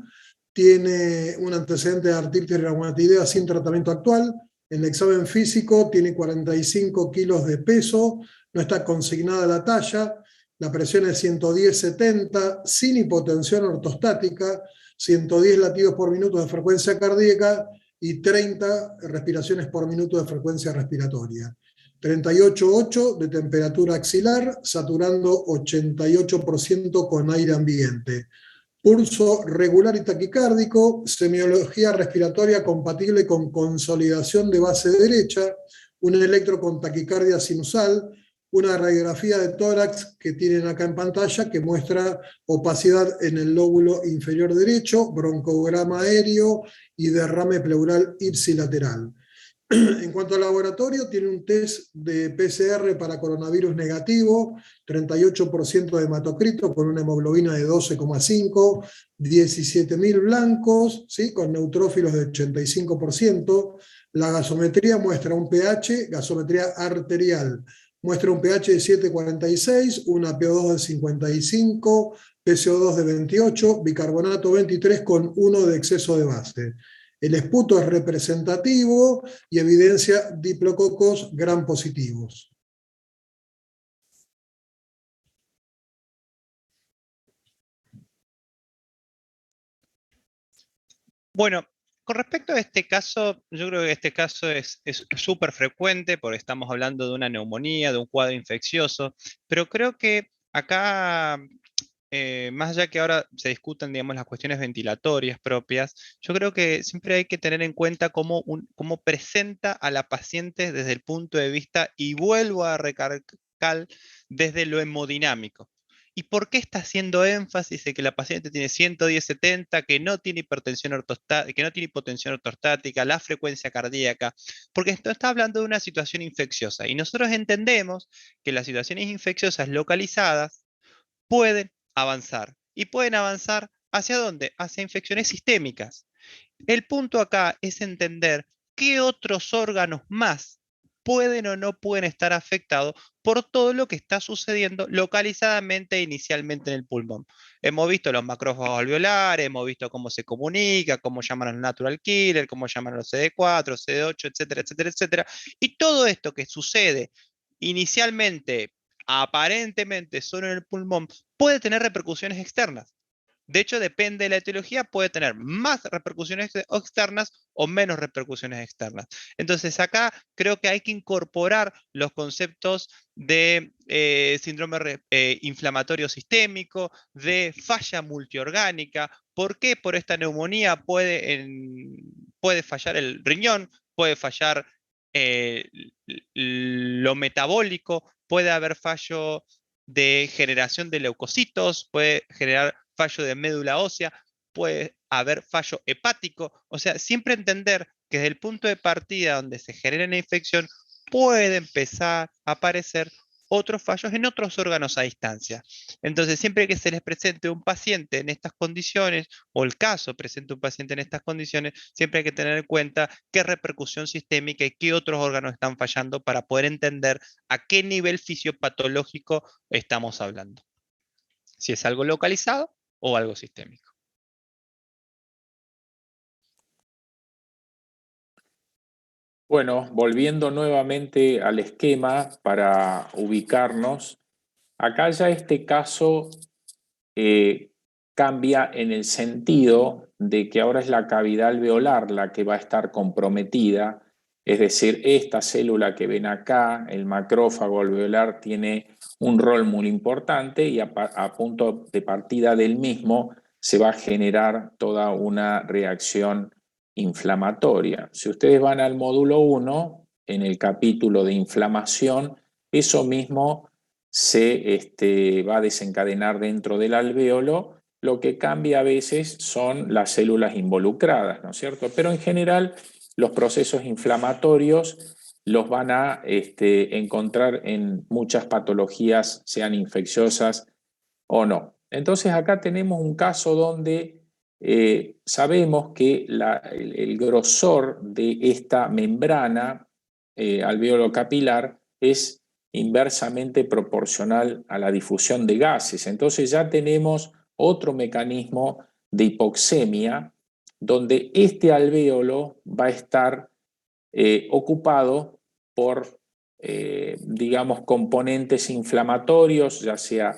Tiene un antecedente de artritis reumatoidea sin tratamiento actual. En el examen físico tiene 45 kilos de peso, no está consignada la talla, la presión es 110/70, sin hipotensión ortostática, 110 latidos por minuto de frecuencia cardíaca y 30 respiraciones por minuto de frecuencia respiratoria. 38,8 de temperatura axilar, saturando 88% con aire ambiente. Pulso regular y taquicárdico, semiología respiratoria compatible con consolidación de base derecha, un electro con taquicardia sinusal, una radiografía de tórax que tienen acá en pantalla que muestra opacidad en el lóbulo inferior derecho, broncograma aéreo y derrame pleural ipsilateral. En cuanto al laboratorio, tiene un test de PCR para coronavirus negativo, 38% de hematocrito con una hemoglobina de 12,5, 17.000 blancos, ¿sí? Con neutrófilos de 85%. La gasometría muestra un pH, gasometría arterial, muestra un pH de 7,46, una PO2 de 55, PCO2 de 28, bicarbonato 23 con 1 de exceso de base. El esputo es representativo y evidencia diplococos gram positivos. Bueno, con respecto a este caso, yo creo que este caso es súper frecuente porque estamos hablando de una neumonía, de un cuadro infeccioso, pero creo que acá, más allá que ahora se discutan, digamos, las cuestiones ventilatorias propias, yo creo que siempre hay que tener en cuenta cómo presenta a la paciente desde el punto de vista, y vuelvo a recalcar, desde lo hemodinámico. ¿Y por qué está haciendo énfasis en que la paciente tiene 110/70, que no tiene hipertensión ortostática, que no tiene hipotensión ortostática, la frecuencia cardíaca? Porque esto está hablando de una situación infecciosa y nosotros entendemos que las situaciones infecciosas localizadas pueden avanzar. ¿Y pueden avanzar hacia dónde? Hacia infecciones sistémicas. El punto acá es entender qué otros órganos más pueden o no pueden estar afectados por todo lo que está sucediendo localizadamente e inicialmente en el pulmón. Hemos visto los macrófagos alveolares, hemos visto cómo se comunica, cómo llaman a los natural killer, cómo llaman a los CD4, CD8, etcétera, etcétera, etcétera. Y todo esto que sucede inicialmente, aparentemente solo en el pulmón, puede tener repercusiones externas. De hecho, depende de la etiología, puede tener más repercusiones externas o menos repercusiones externas. Entonces, acá creo que hay que incorporar los conceptos de síndrome inflamatorio sistémico, de falla multiorgánica. ¿Por qué? Por esta neumonía puede fallar el riñón, puede fallar lo metabólico, puede haber fallo de generación de leucocitos, puede generar fallo de médula ósea, puede haber fallo hepático. O sea, siempre entender que desde el punto de partida donde se genera una infección, puede empezar a aparecer otros fallos en otros órganos a distancia. Entonces, siempre que se les presente un paciente en estas condiciones, o el caso presente un paciente en estas condiciones, siempre hay que tener en cuenta qué repercusión sistémica y qué otros órganos están fallando para poder entender a qué nivel fisiopatológico estamos hablando. Si es algo localizado o algo sistémico. Bueno, volviendo nuevamente al esquema para ubicarnos, acá ya este caso cambia en el sentido de que ahora es la cavidad alveolar la que va a estar comprometida, es decir, esta célula que ven acá, el macrófago alveolar, tiene un rol muy importante y a punto de partida del mismo se va a generar toda una reacción inflamatoria. Si ustedes van al módulo 1, en el capítulo de inflamación, eso mismo se va a desencadenar dentro del alvéolo. Lo que cambia a veces son las células involucradas, ¿no es cierto? Pero en general los procesos inflamatorios los van a encontrar en muchas patologías, sean infecciosas o no. Entonces acá tenemos un caso donde sabemos que el grosor de esta membrana alveolo-capilar es inversamente proporcional a la difusión de gases. Entonces ya tenemos otro mecanismo de hipoxemia donde este alvéolo va a estar ocupado por, digamos, componentes inflamatorios, ya sea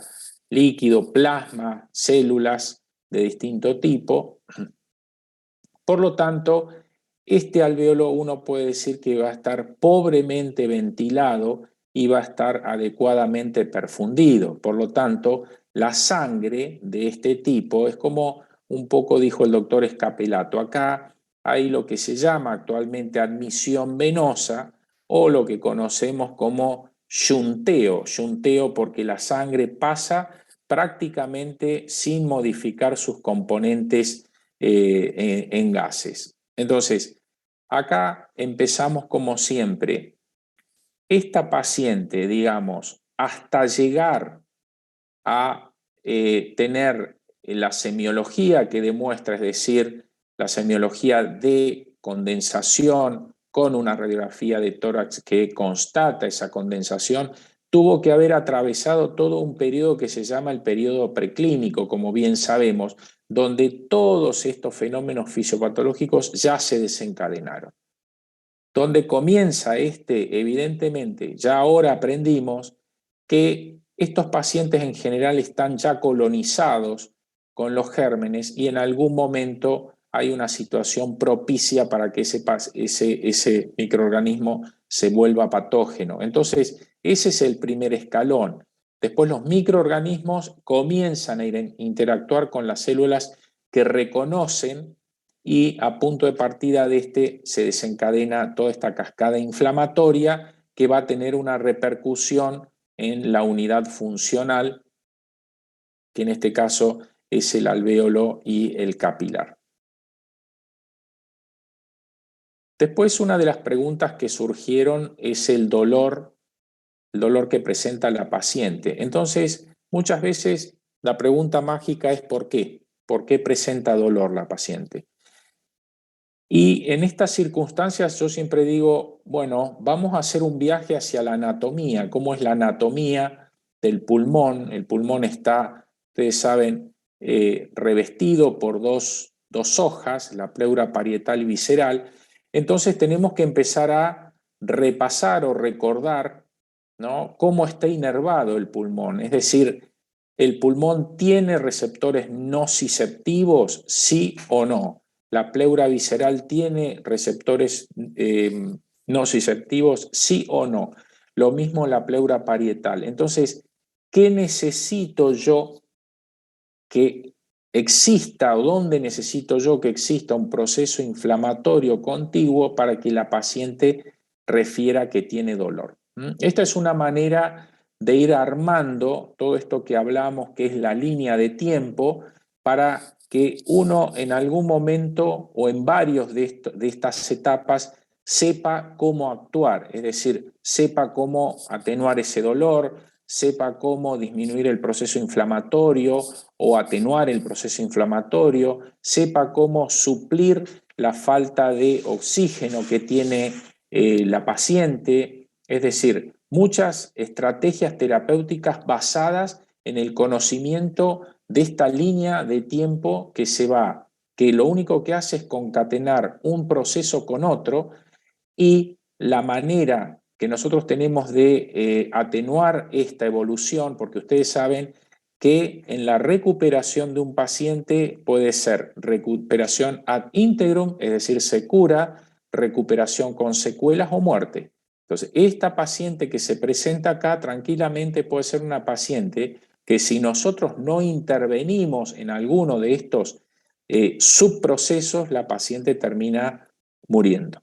líquido, plasma, células de distinto tipo. Por lo tanto, este alvéolo uno puede decir que va a estar pobremente ventilado y va a estar adecuadamente perfundido. Por lo tanto, la sangre de este tipo es como un poco dijo el doctor Escapelato. Acá hay lo que se llama actualmente admisión venosa o lo que conocemos como shunteo. Shunteo porque la sangre pasa prácticamente sin modificar sus componentes en gases. Entonces, acá empezamos como siempre. Esta paciente, digamos, hasta llegar a tener la semiología que demuestra, es decir, la semiología de condensación con una radiografía de tórax que constata esa condensación, tuvo que haber atravesado todo un periodo que se llama el periodo preclínico, como bien sabemos, donde todos estos fenómenos fisiopatológicos ya se desencadenaron. Donde comienza evidentemente, ya ahora aprendimos que estos pacientes en general están ya colonizados con los gérmenes y en algún momento hay una situación propicia para que ese microorganismo se vuelva patógeno. Entonces, ese es el primer escalón. Después los microorganismos comienzan a interactuar con las células que reconocen y a punto de partida de se desencadena toda esta cascada inflamatoria que va a tener una repercusión en la unidad funcional, que en este caso es el alvéolo y el capilar. Después, una de las preguntas que surgieron es el dolor que presenta la paciente. Entonces, muchas veces la pregunta mágica es ¿por qué? ¿Por qué presenta dolor la paciente? Y en estas circunstancias yo siempre digo, bueno, vamos a hacer un viaje hacia la anatomía. ¿Cómo es la anatomía del pulmón? El pulmón está, ustedes saben, revestido por dos hojas, la pleura parietal y visceral. Entonces tenemos que empezar a repasar o recordar, ¿no?, cómo está inervado el pulmón. Es decir, ¿el pulmón tiene receptores nociceptivos, sí o no? ¿La pleura visceral tiene receptores nociceptivos, sí o no? Lo mismo la pleura parietal. Entonces, ¿qué necesito yo que exista o dónde necesito yo que exista un proceso inflamatorio contiguo para que la paciente refiera que tiene dolor? Esta es una manera de ir armando todo esto que hablamos, que es la línea de tiempo, para que uno en algún momento o en varios de estas etapas sepa cómo actuar, es decir, sepa cómo atenuar ese dolor, sepa cómo disminuir el proceso inflamatorio o atenuar el proceso inflamatorio, sepa cómo suplir la falta de oxígeno que tiene la paciente, es decir, muchas estrategias terapéuticas basadas en el conocimiento de esta línea de tiempo que se va, que lo único que hace es concatenar un proceso con otro, y la manera que nosotros tenemos de atenuar esta evolución, porque ustedes saben que en la recuperación de un paciente puede ser recuperación ad integrum, es decir, se cura, recuperación con secuelas o muerte. Entonces, esta paciente que se presenta acá tranquilamente puede ser una paciente que, si nosotros no intervenimos en alguno de estos subprocesos, la paciente termina muriendo.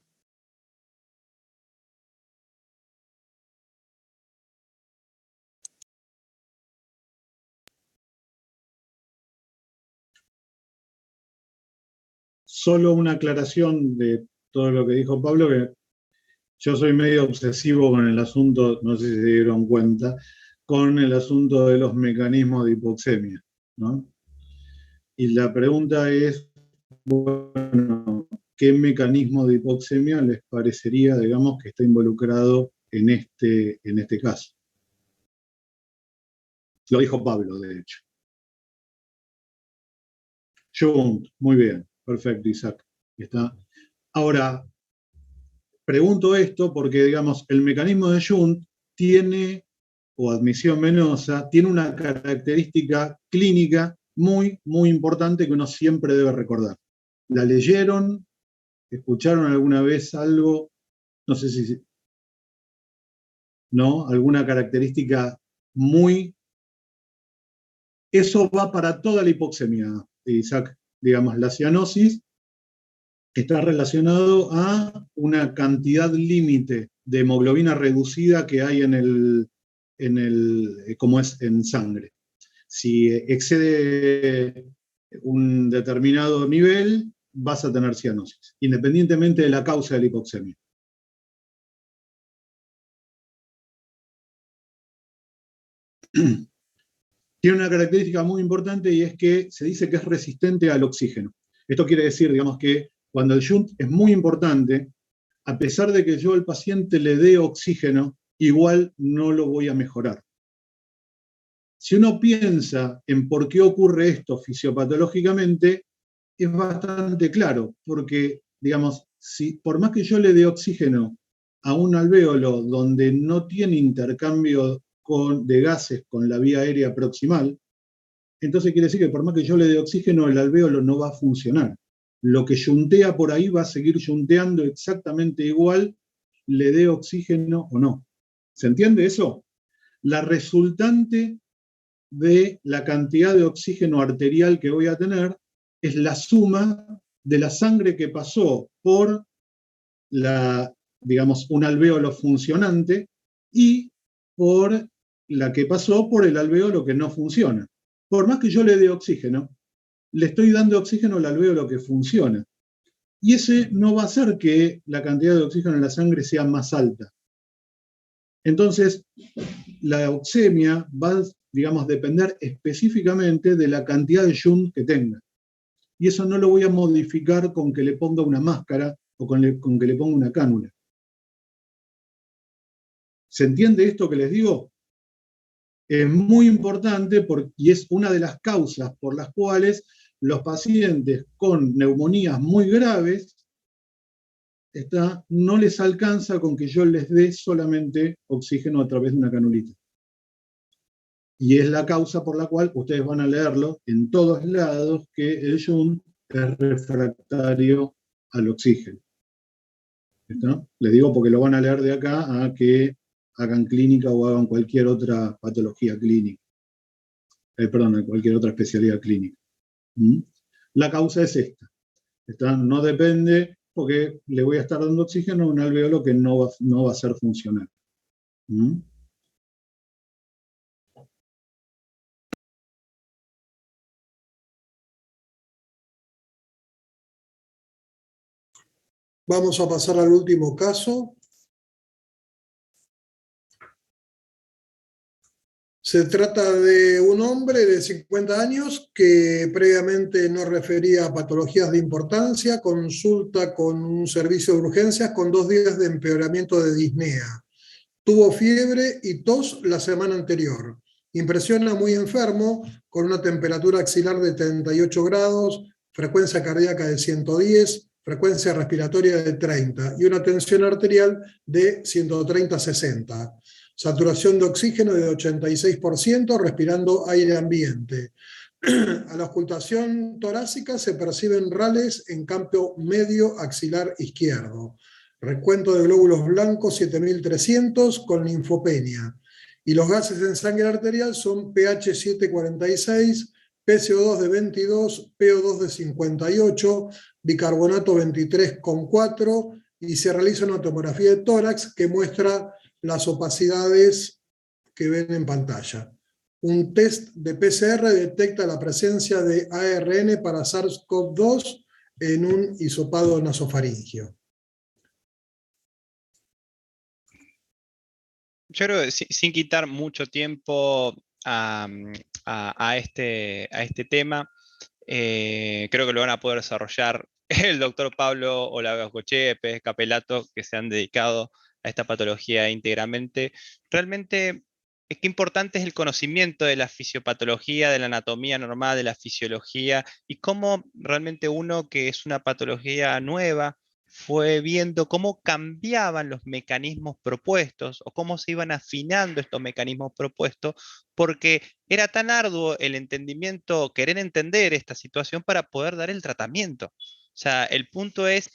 Solo una aclaración de todo lo que dijo Pablo, que yo soy medio obsesivo con el asunto, no sé si se dieron cuenta, con el asunto de los mecanismos de hipoxemia, ¿no? Y la pregunta es, bueno, ¿qué mecanismo de hipoxemia les parecería, digamos, que está involucrado en este caso? Lo dijo Pablo, de hecho. Jung, muy bien, perfecto, Isaac. Está. Ahora, pregunto esto porque, digamos, el mecanismo de Jung tiene, o admisión venosa, tiene una característica clínica muy, muy importante que uno siempre debe recordar. ¿La leyeron? ¿Escucharon alguna vez algo? No sé si... ¿No? ¿Alguna característica muy... Eso va para toda la hipoxemia, Isaac. Digamos, la cianosis está relacionado a una cantidad límite de hemoglobina reducida que hay como es en sangre. Si excede un determinado nivel, vas a tener cianosis, independientemente de la causa de la hipoxemia. Tiene una característica muy importante, y es que se dice que es resistente al oxígeno. Esto quiere decir, digamos, que cuando el shunt es muy importante, a pesar de que yo al paciente le dé oxígeno, igual no lo voy a mejorar. Si uno piensa en por qué ocurre esto fisiopatológicamente, es bastante claro, porque, digamos, si por más que yo le dé oxígeno a un alvéolo donde no tiene intercambio de gases con la vía aérea proximal, entonces quiere decir que por más que yo le dé oxígeno, el alvéolo no va a funcionar. Lo que yuntea por ahí va a seguir yunteando exactamente igual, le dé oxígeno o no. ¿Se entiende eso? La resultante de la cantidad de oxígeno arterial que voy a tener es la suma de la sangre que pasó por un alvéolo funcionante y por la que pasó por el alvéolo que no funciona. Por más que yo le dé oxígeno, le estoy dando oxígeno al alvéolo que funciona. Y ese no va a hacer que la cantidad de oxígeno en la sangre sea más alta. Entonces, la oxemia va, digamos, a depender específicamente de la cantidad de shunt que tenga. y eso no lo voy a modificar con que le ponga una máscara o con que le ponga una cánula. ¿Se entiende esto que les digo? Es muy importante y es una de las causas por las cuales los pacientes con neumonías muy graves no les alcanza con que yo les dé solamente oxígeno a través de una canulita. Y es la causa por la cual ustedes van a leerlo en todos lados que el Jun es refractario al oxígeno. ¿Está? Les digo porque lo van a leer de acá a que hagan clínica o hagan cualquier otra patología clínica. Perdón, cualquier otra especialidad clínica. La causa es esta. No depende, porque le voy a estar dando oxígeno a un alveolo que no va a ser funcional. Vamos a pasar al último caso. Se trata de un hombre de 50 años que previamente no refería a patologías de importancia, consulta con un servicio de urgencias con 2 días de empeoramiento de disnea. Tuvo fiebre y tos la semana anterior. Impresiona muy enfermo, con una temperatura axilar de 38 grados, frecuencia cardíaca de 110, frecuencia respiratoria de 30 y una tensión arterial de 130/60. Saturación de oxígeno de 86%, respirando aire ambiente. A la ocultación torácica se perciben rales en campo medio axilar izquierdo. Recuento de glóbulos blancos 7300 con linfopenia. Y los gases en sangre arterial son pH 746, PCO2 de 22, PO2 de 58, bicarbonato 23,4 y se realiza una tomografía de tórax que muestra las opacidades que ven en pantalla. Un test de PCR detecta la presencia de ARN para SARS-CoV-2 en un hisopado nasofaringio. Yo creo que sin quitar mucho tiempo a este tema, creo que lo van a poder desarrollar el doctor Pablo Olagochea, Pérez Capelato, que se han dedicado a esta patología íntegramente. Realmente, qué importante es el conocimiento de la fisiopatología, de la anatomía normal, de la fisiología, y cómo realmente uno que es una patología nueva, fue viendo cómo cambiaban los mecanismos propuestos o cómo se iban afinando estos mecanismos propuestos, porque era tan arduo el entendimiento, querer entender esta situación para poder dar el tratamiento. O sea, el punto es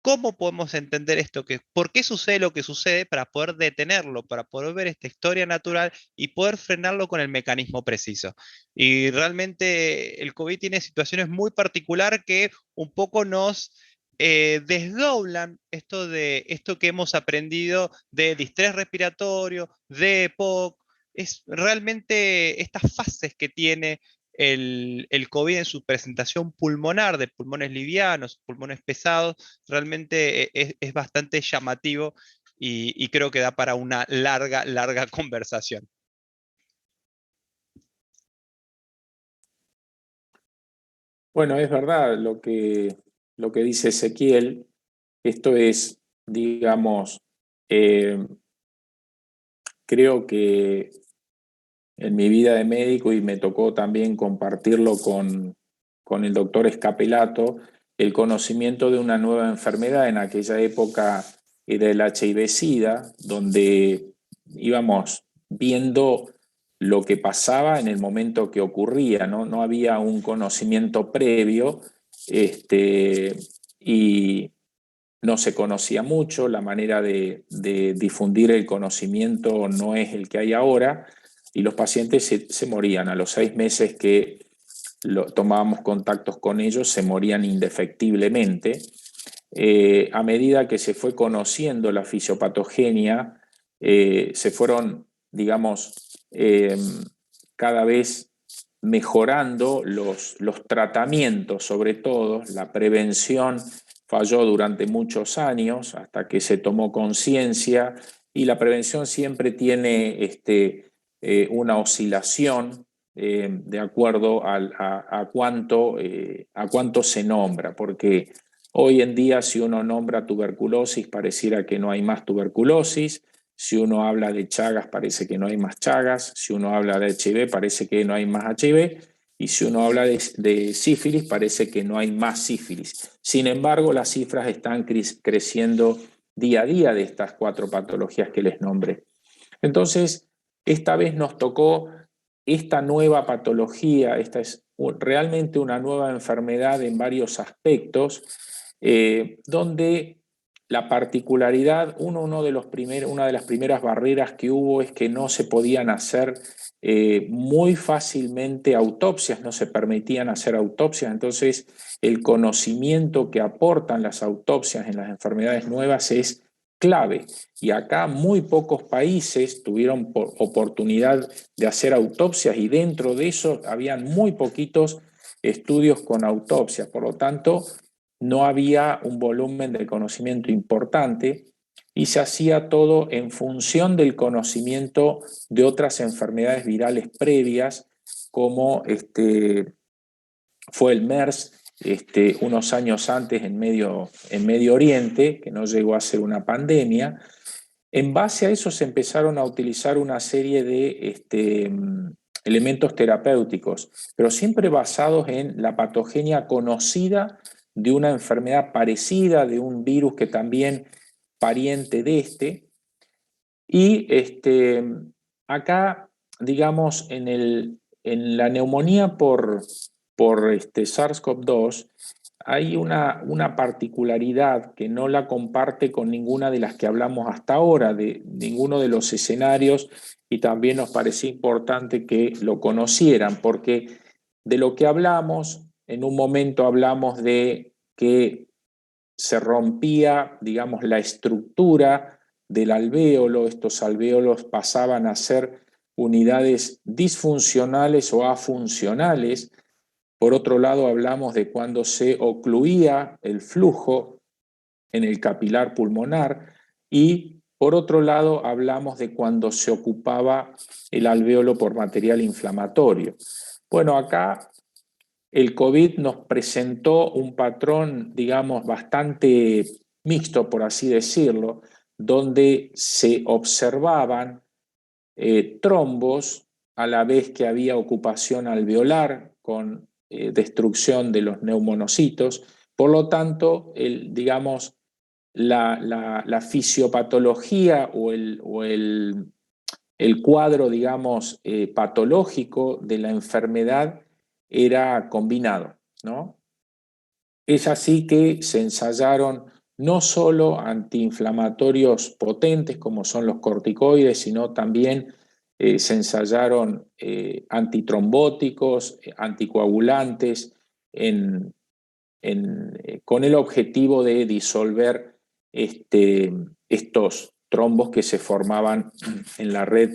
cómo podemos entender esto, por qué sucede lo que sucede para poder detenerlo, para poder ver esta historia natural y poder frenarlo con el mecanismo preciso. Y realmente el COVID tiene situaciones muy particulares que un poco nos desdoblan esto que hemos aprendido de distrés respiratorio, de EPOC. Es realmente estas fases que tiene el COVID en su presentación pulmonar, de pulmones livianos, pulmones pesados, realmente es bastante llamativo y creo que da para una larga conversación. Bueno, es verdad lo que dice Ezequiel. Esto es, digamos, creo que en mi vida de médico, y me tocó también compartirlo con el doctor Escapelato, el conocimiento de una nueva enfermedad. En aquella época era el HIV-Sida, donde íbamos viendo lo que pasaba en el momento que ocurría, ¿no? No había un conocimiento previo, y no se conocía mucho, la manera de difundir el conocimiento no es el que hay ahora, y los pacientes se morían. A los 6 meses que tomábamos contactos con ellos, se morían indefectiblemente. A medida que se fue conociendo la fisiopatogenia, se fueron, digamos, cada vez mejorando los tratamientos, sobre todo la prevención falló durante muchos años hasta que se tomó conciencia, y la prevención siempre tiene una oscilación de acuerdo a cuánto se nombra, porque hoy en día si uno nombra tuberculosis pareciera que no hay más tuberculosis, si uno habla de Chagas parece que no hay más Chagas, si uno habla de HIV parece que no hay más HIV, y si uno habla de sífilis parece que no hay más sífilis. Sin embargo, las cifras están creciendo día a día de estas 4 patologías que les nombré. Entonces, esta vez nos tocó esta nueva patología, esta es realmente una nueva enfermedad en varios aspectos, donde la particularidad, una de las primeras barreras que hubo es que no se podían hacer muy fácilmente autopsias, no se permitían hacer autopsias, entonces el conocimiento que aportan las autopsias en las enfermedades nuevas es clave. Y acá muy pocos países tuvieron oportunidad de hacer autopsias y dentro de eso habían muy poquitos estudios con autopsias. Por lo tanto, no había un volumen de conocimiento importante y se hacía todo en función del conocimiento de otras enfermedades virales previas, como fue el MERS, unos años antes en Medio Oriente, que no llegó a ser una pandemia. En base a eso se empezaron a utilizar una serie de elementos terapéuticos, pero siempre basados en la patogenia conocida de una enfermedad parecida, de un virus que también pariente de Y acá, digamos, en la neumonía por SARS-CoV-2 hay una particularidad que no la comparte con ninguna de las que hablamos hasta ahora, de ninguno de los escenarios, y también nos parecía importante que lo conocieran, porque de lo que hablamos, en un momento hablamos de que se rompía, digamos, la estructura del alvéolo, estos alvéolos pasaban a ser unidades disfuncionales o afuncionales. Por otro lado, hablamos de cuando se ocluía el flujo en el capilar pulmonar y por otro lado hablamos de cuando se ocupaba el alvéolo por material inflamatorio. Bueno, acá el COVID nos presentó un patrón, digamos, bastante mixto, por así decirlo, donde se observaban trombos a la vez que había ocupación alveolar con destrucción de los neumonocitos. Por lo tanto, digamos, la fisiopatología o el cuadro, digamos, patológico de la enfermedad era combinado, ¿no? Es así que se ensayaron no solo antiinflamatorios potentes como son los corticoides, sino también se ensayaron antitrombóticos, anticoagulantes, con el objetivo de disolver estos trombos que se formaban en la red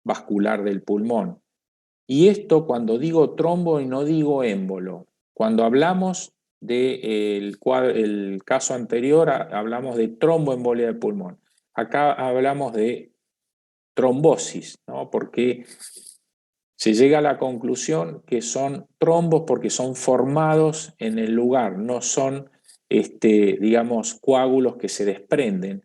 vascular del pulmón. Y esto cuando digo trombo y no digo émbolo. Cuando hablamos del caso anterior, hablamos de tromboembolia del pulmón. Acá hablamos de trombosis, ¿no? Porque se llega a la conclusión que son trombos porque son formados en el lugar, no son, digamos, coágulos que se desprenden.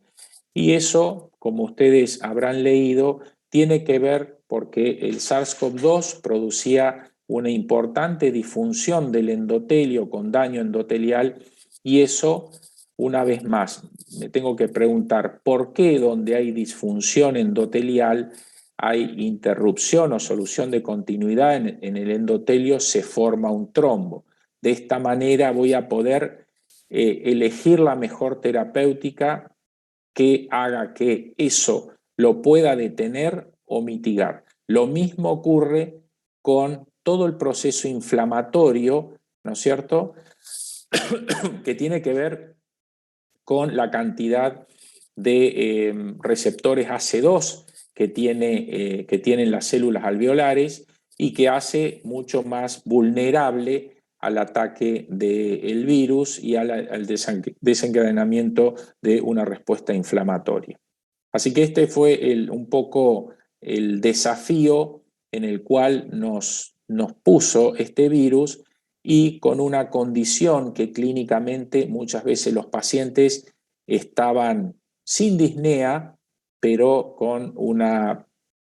Y eso, como ustedes habrán leído, tiene que ver porque el SARS-CoV-2 producía una importante disfunción del endotelio con daño endotelial y eso, una vez más, me tengo que preguntar por qué donde hay disfunción endotelial hay interrupción o solución de continuidad en el endotelio, se forma un trombo. De esta manera voy a poder elegir la mejor terapéutica que haga que eso lo pueda detener o mitigar. Lo mismo ocurre con todo el proceso inflamatorio, ¿no es cierto?, que tiene que ver con la cantidad de receptores AC2 que tienen las células alveolares y que hace mucho más vulnerable al ataque del virus y al desencadenamiento de una respuesta inflamatoria. Así que este fue un poco el desafío en el cual nos puso este virus y con una condición que clínicamente muchas veces los pacientes estaban sin disnea, pero con una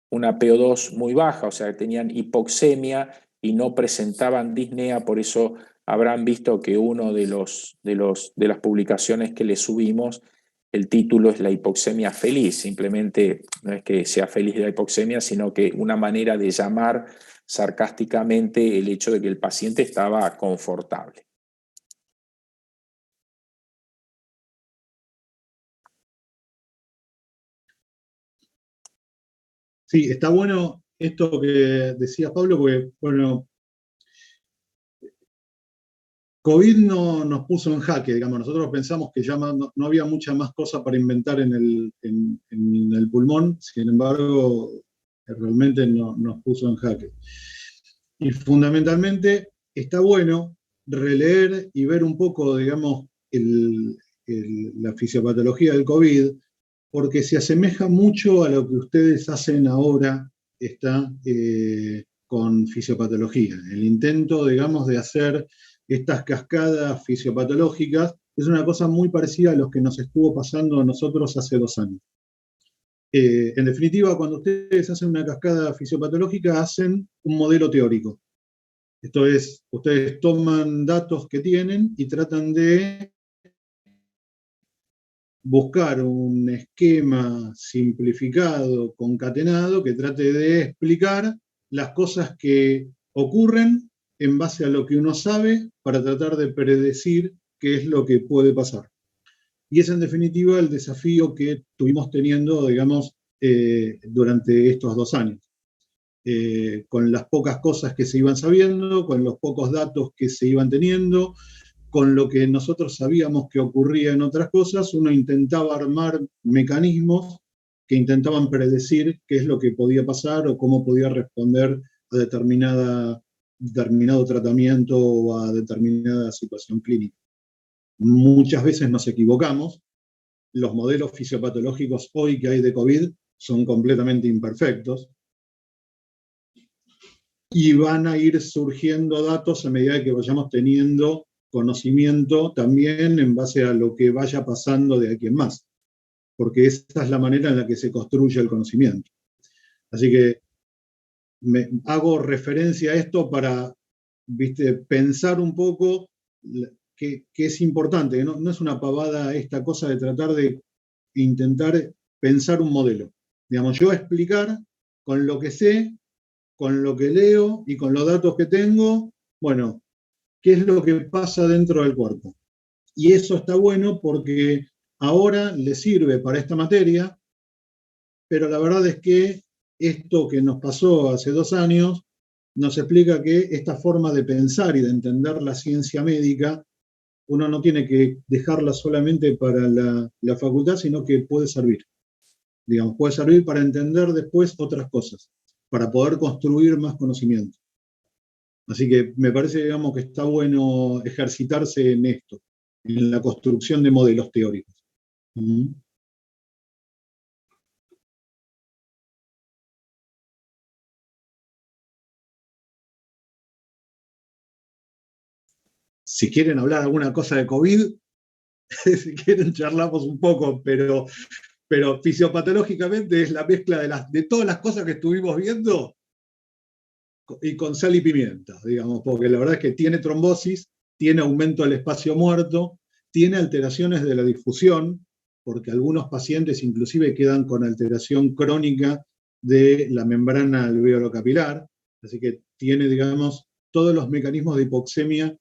PO2 muy baja, o sea, que tenían hipoxemia y no presentaban disnea. Por eso habrán visto que uno de las publicaciones que le subimos, el título es la hipoxemia feliz. Simplemente no es que sea feliz de la hipoxemia, sino que una manera de llamar sarcásticamente el hecho de que el paciente estaba confortable. Sí, está bueno esto que decía Pablo, porque, bueno, COVID no nos puso en jaque, digamos. Nosotros pensamos que ya no había mucha más cosa para inventar en el pulmón, sin embargo, realmente nos puso en jaque. Y fundamentalmente está bueno releer y ver un poco, digamos, la fisiopatología del COVID, porque se asemeja mucho a lo que ustedes hacen ahora con fisiopatología. El intento, digamos, de hacer estas cascadas fisiopatológicas es una cosa muy parecida a lo que nos estuvo pasando a nosotros hace 2 años. En definitiva, cuando ustedes hacen una cascada fisiopatológica, hacen un modelo teórico. Esto es, ustedes toman datos que tienen y tratan de buscar un esquema simplificado, concatenado, que trate de explicar las cosas que ocurren en base a lo que uno sabe para tratar de predecir qué es lo que puede pasar. Y es en definitiva el desafío que tuvimos teniendo, digamos, durante estos 2 años. Con las pocas cosas que se iban sabiendo, con los pocos datos que se iban teniendo, con lo que nosotros sabíamos que ocurría en otras cosas, uno intentaba armar mecanismos que intentaban predecir qué es lo que podía pasar o cómo podía responder a determinado tratamiento o a determinada situación clínica. Muchas veces nos equivocamos. Los modelos fisiopatológicos hoy que hay de COVID son completamente imperfectos. Y van a ir surgiendo datos a medida que vayamos teniendo conocimiento también en base a lo que vaya pasando de aquí en más, porque esa es la manera en la que se construye el conocimiento. Así que hago referencia a esto para, pensar un poco que es importante, que no es una pavada esta cosa de tratar de intentar pensar un modelo. Digamos, yo explicar con lo que sé, con lo que leo y con los datos que tengo, bueno, qué es lo que pasa dentro del cuerpo. Y eso está bueno porque ahora le sirve para esta materia, pero la verdad es que esto que nos pasó hace 2 años nos explica que esta forma de pensar y de entender la ciencia médica, uno no tiene que dejarla solamente para la facultad, sino que puede servir. Digamos, puede servir para entender después otras cosas, para poder construir más conocimiento. Así que me parece, digamos, que está bueno ejercitarse en esto, en la construcción de modelos teóricos. Si quieren hablar alguna cosa de COVID, si quieren charlamos un poco, pero fisiopatológicamente es la mezcla de todas las cosas que estuvimos viendo y con sal y pimienta, digamos, porque la verdad es que tiene trombosis, tiene aumento del espacio muerto, tiene alteraciones de la difusión, porque algunos pacientes inclusive quedan con alteración crónica de la membrana alveolo-capilar, así que tiene, digamos, todos los mecanismos de hipoxemia,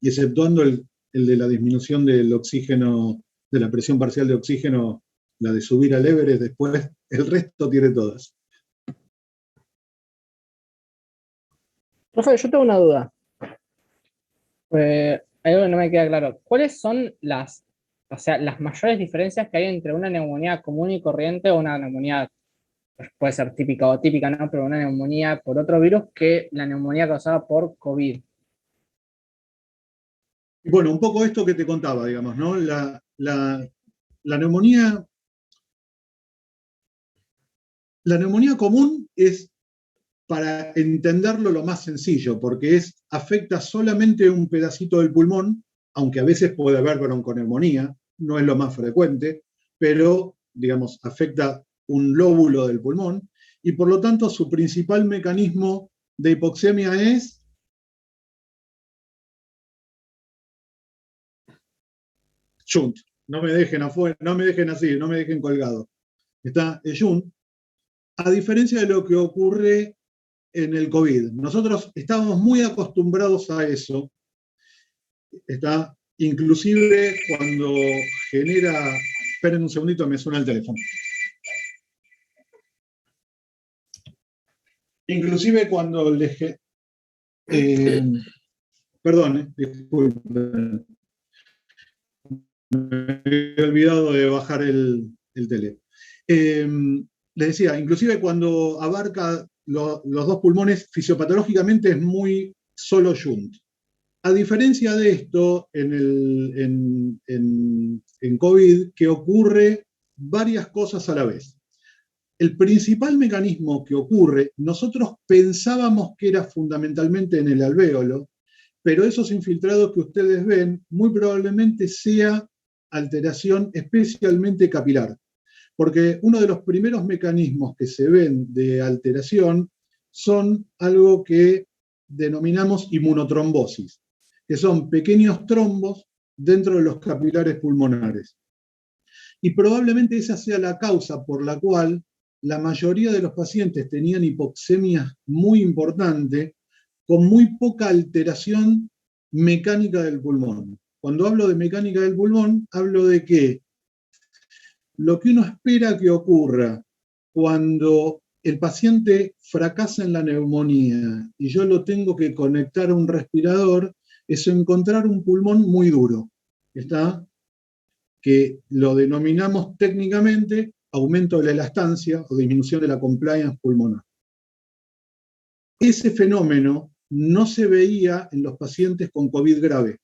y exceptuando el de la disminución del oxígeno, de la presión parcial de oxígeno, la de subir al Everest después, el resto tiene todas. Profe, yo tengo una duda. Hay algo que no me queda claro. ¿Cuáles son las mayores diferencias que hay entre una neumonía común y corriente o una neumonía, puede ser típica o atípica, ¿no? Pero una neumonía por otro virus que la neumonía causada por COVID? Bueno, un poco esto que te contaba, digamos, ¿no? La neumonía común es para entenderlo lo más sencillo, porque afecta solamente un pedacito del pulmón, aunque a veces puede haber bronconeumonía, no es lo más frecuente, pero, digamos, afecta un lóbulo del pulmón, y por lo tanto su principal mecanismo de hipoxemia es shunt. No me dejen afuera, no me dejen así, no me dejen colgado. Está el shunt. A diferencia de lo que ocurre en el COVID. Nosotros estábamos muy acostumbrados a eso. Está, inclusive cuando genera... Esperen un segundito, me suena el teléfono. Inclusive cuando les... perdón, disculpen. Me he olvidado de bajar el tele. Les decía, inclusive cuando abarca los dos pulmones, fisiopatológicamente es muy solo shunt. A diferencia de esto, en COVID, que ocurre varias cosas a la vez. El principal mecanismo que ocurre, nosotros pensábamos que era fundamentalmente en el alvéolo, pero esos infiltrados que ustedes ven, muy probablemente sea alteración especialmente capilar. Porque uno de los primeros mecanismos que se ven de alteración son algo que denominamos inmunotrombosis, que son pequeños trombos dentro de los capilares pulmonares. Y probablemente esa sea la causa por la cual la mayoría de los pacientes tenían hipoxemia muy importante, con muy poca alteración mecánica del pulmón. Cuando hablo de mecánica del pulmón, hablo de que lo que uno espera que ocurra cuando el paciente fracasa en la neumonía y yo lo tengo que conectar a un respirador es encontrar un pulmón muy duro, ¿está? Que lo denominamos técnicamente aumento de la elastancia o disminución de la compliance pulmonar. Ese fenómeno no se veía en los pacientes con COVID grave,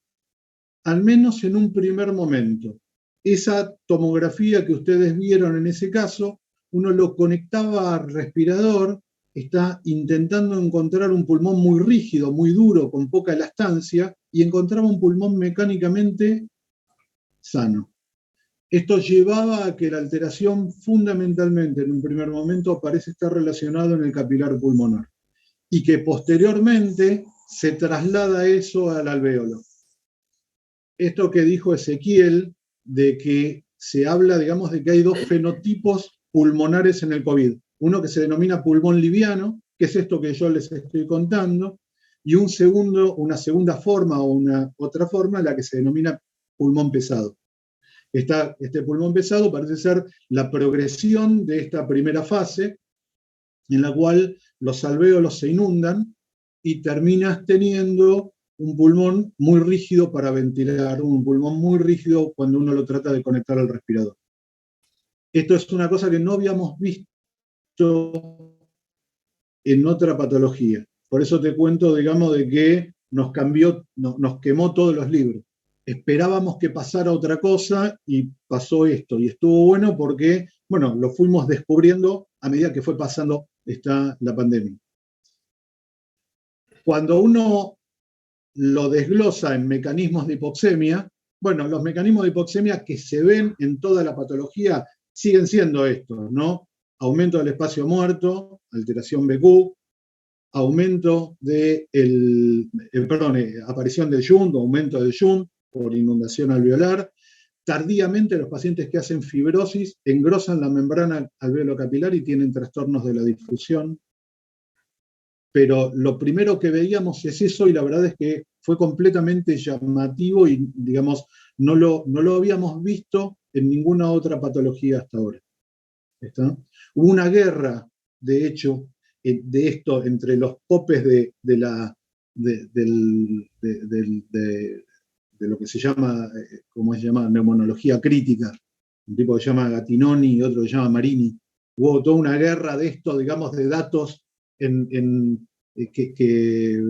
al menos en un primer momento. Esa tomografía que ustedes vieron en ese caso, uno lo conectaba al respirador, está intentando encontrar un pulmón muy rígido, muy duro, con poca elastancia, y encontraba un pulmón mecánicamente sano. Esto llevaba a que la alteración fundamentalmente en un primer momento parece estar relacionada en el capilar pulmonar y que posteriormente se traslada eso al alvéolo. Esto que dijo Ezequiel, de que se habla, digamos, de que hay dos fenotipos pulmonares en el COVID. Uno que se denomina pulmón liviano, que es esto que yo les estoy contando, y una segunda forma o una otra forma, la que se denomina pulmón pesado. Este pulmón pesado parece ser la progresión de esta primera fase, en la cual los alvéolos se inundan y terminas teniendo un pulmón muy rígido para ventilar, un pulmón muy rígido cuando uno lo trata de conectar al respirador. Esto es una cosa que no habíamos visto en otra patología. Por eso te cuento, digamos, de que nos quemó todos los libros. Esperábamos que pasara otra cosa y pasó esto. Y estuvo bueno porque, bueno, lo fuimos descubriendo a medida que fue pasando la pandemia. Cuando uno lo desglosa en mecanismos de hipoxemia, bueno, los mecanismos de hipoxemia que se ven en toda la patología siguen siendo estos, ¿no? Aumento del espacio muerto, alteración BQ, aumento de aparición del shunt, aumento del shunt por inundación alveolar. Tardíamente los pacientes que hacen fibrosis engrosan la membrana alveolo-capilar y tienen trastornos de la difusión. Pero lo primero que veíamos es eso y la verdad es que fue completamente llamativo y, digamos, no lo habíamos visto en ninguna otra patología hasta ahora. ¿Está? Hubo una guerra, de hecho, de esto entre los popes de lo que se llama, ¿cómo se llama? Neumonología crítica. Un tipo que se llama Gattinoni y otro que se llama Marini. Hubo toda una guerra de esto, digamos, de datos que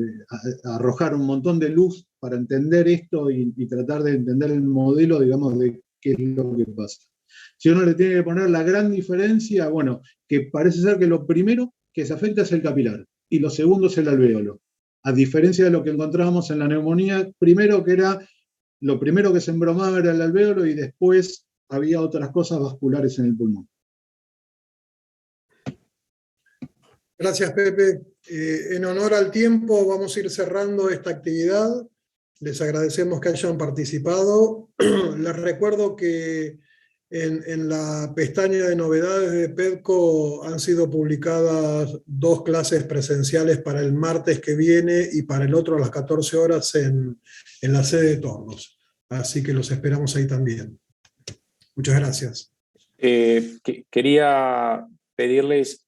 arrojaron un montón de luz para entender esto y tratar de entender el modelo, digamos, de qué es lo que pasa. Si uno le tiene que poner la gran diferencia, bueno, que parece ser que lo primero que se afecta es el capilar. y lo segundo es el alvéolo. A diferencia de lo que encontrábamos en la neumonía, primero que era, lo primero que se embromaba era el alvéolo y después había otras cosas vasculares en el pulmón. Gracias, Pepe. En honor al tiempo, vamos a ir cerrando esta actividad. Les agradecemos que hayan participado. Les recuerdo que en la pestaña de novedades de PEDCO han sido publicadas 2 clases presenciales para el martes que viene y para el otro a las 14 horas en la sede de Tornos. Así que los esperamos ahí también. Muchas gracias. Quería pedirles,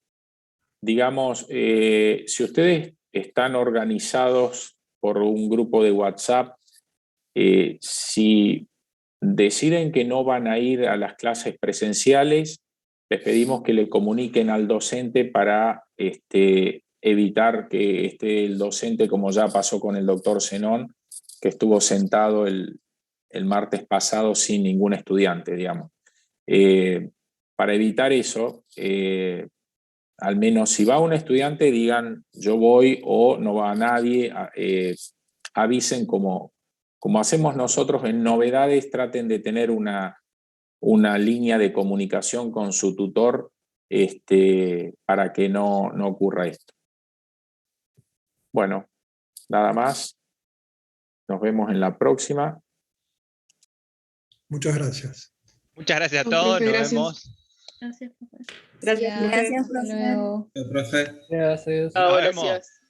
digamos, si ustedes están organizados por un grupo de WhatsApp, si deciden que no van a ir a las clases presenciales, les pedimos que le comuniquen al docente para evitar que esté el docente, como ya pasó con el doctor Zenón, que estuvo sentado el martes pasado sin ningún estudiante, digamos. Para evitar eso, al menos si va un estudiante, digan yo voy o no va nadie, avisen como hacemos nosotros en novedades, traten de tener una línea de comunicación con su tutor para que no ocurra esto. Bueno, nada más. Nos vemos en la próxima. Muchas gracias. Muchas gracias a todos, nos vemos. Gracias, profe. Gracias, profe. Gracias, profe. Hasta luego. Gracias. Nos vemos.